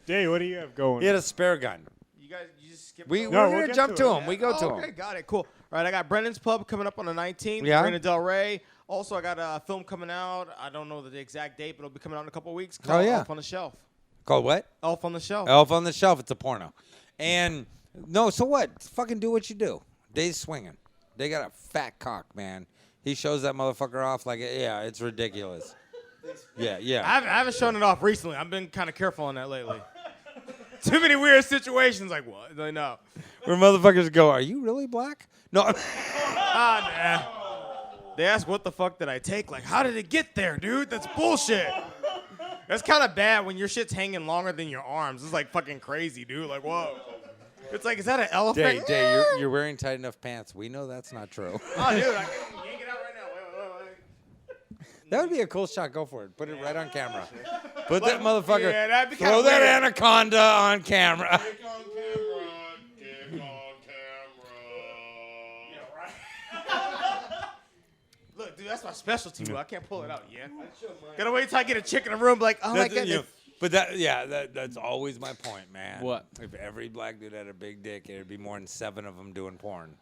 Jay, what do you have going? He had a spare gun. You just skip We're we'll going to get jump to to it. him. We go to okay, him. got it. Cool. All right, I got Brennan's Pub coming up on the 19th. Yeah. Marina Del Rey. Also, I got a film coming out. I don't know the exact date, but it'll be coming out in a couple of weeks. Oh, Called yeah. Elf on the Shelf. Called what? Elf on the Shelf. Elf on the Shelf. It's a porno. And, no, so what? Fucking do what you do. Dave's swinging. They got a fat cock, man. He shows that motherfucker off like, yeah, it's ridiculous. Yeah. I haven't shown it off recently. I've been kind of careful on that lately. Too many weird situations. Like, what? Like, no. Where motherfuckers go, are you really black? No. Nah. They ask, what the fuck did I take? Like, how did it get there, dude? That's bullshit. That's kind of bad when your shit's hanging longer than your arms. It's like fucking crazy, dude. Like, whoa. It's like, is that an elephant? Day, you're wearing tight enough pants. We know that's not true. Oh, dude, I can yank it out right now. Wait. That would be a cool shot. Go for it. Put it right on camera. Put that motherfucker. Yeah, that'd be throw kinda that weird. anaconda on camera. Look, dude, Dude, that's my specialty. Bro. I can't pull it out. Yeah. Gotta wait till I get a chick in the room. Like, oh my That's- goodness. you know, but that's always my point, man. What? If every black dude had a big dick, it'd be more than 7 of them doing porn.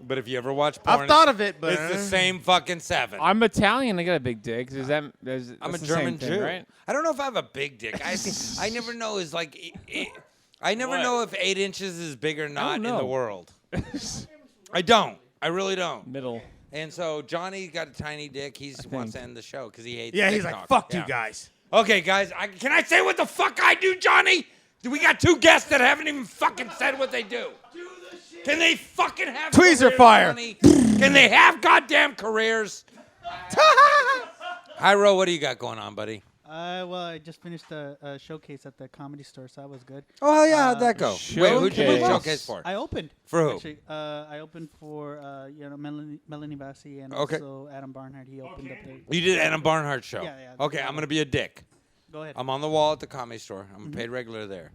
But if you ever watch porn, I've thought of it, but it's the same fucking 7. I'm Italian. I got a big dick. Is that? That's I'm a the German same thing, Jew. right? I don't know if I have a big dick. I never know is like I never know if 8 inches is big or not in the know. world. I don't. I really don't. Middle. And so Johnny got a tiny dick. He wants to end the show because he hates. yeah, he's TikTok. like, fuck Yeah. you guys. Okay, guys, can I say what the fuck I do, Johnny? We got 2 guests that haven't even fucking said what they do. Can they fucking have Tweezer careers, fire. Johnny? Can they have goddamn careers? Hyro, what do you got going on, buddy? Well, I just finished a showcase at the Comedy Store, so that was good. Oh, hell yeah, how'd that go? Wait, who'd you Showcase. showcase for? I opened. For who? Actually, I opened for Melanie Bassi and Okay. also Adam Barnhart. He opened up there. You did Adam Barnhart show. Yeah, yeah. Okay, I'm going to be a dick. Go ahead. I'm on the wall at the Comedy Store. I'm a paid regular there.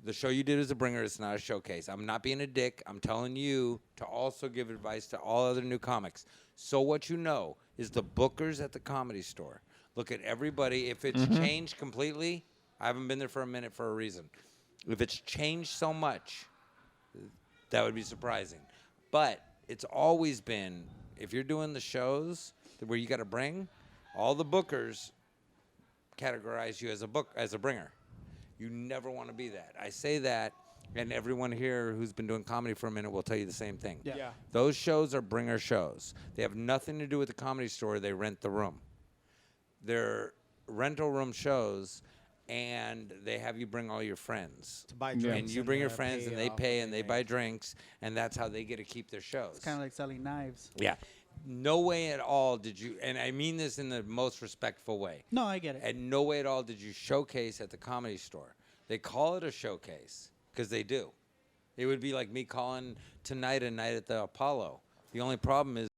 The show you did is a bringer. It's not a showcase. I'm not being a dick. I'm telling you to also give advice to all other new comics. So what you know is the bookers at the Comedy Store. Look at everybody. If it's changed completely, I haven't been there for a minute for a reason. If it's changed so much, that would be surprising. But it's always been, if you're doing the shows where you got to bring, all the bookers categorize you as a bringer. You never want to be that. I say that, and everyone here who's been doing comedy for a minute will tell you the same thing. Yeah. Those shows are bringer shows. They have nothing to do with the Comedy Store. They rent the room. They're rental room shows, and they have you bring all your friends. To buy And drinks. you bring your friends, pay and they off pay, and they buy drinks. drinks, and that's how they get to keep their shows. It's kind of like selling knives. Yeah. No way at all did you, and I mean this in the most respectful way. No, I get it. And no way at all did you showcase at the Comedy Store. They call it a showcase because they do. It would be like me calling tonight a night at the Apollo. The only problem is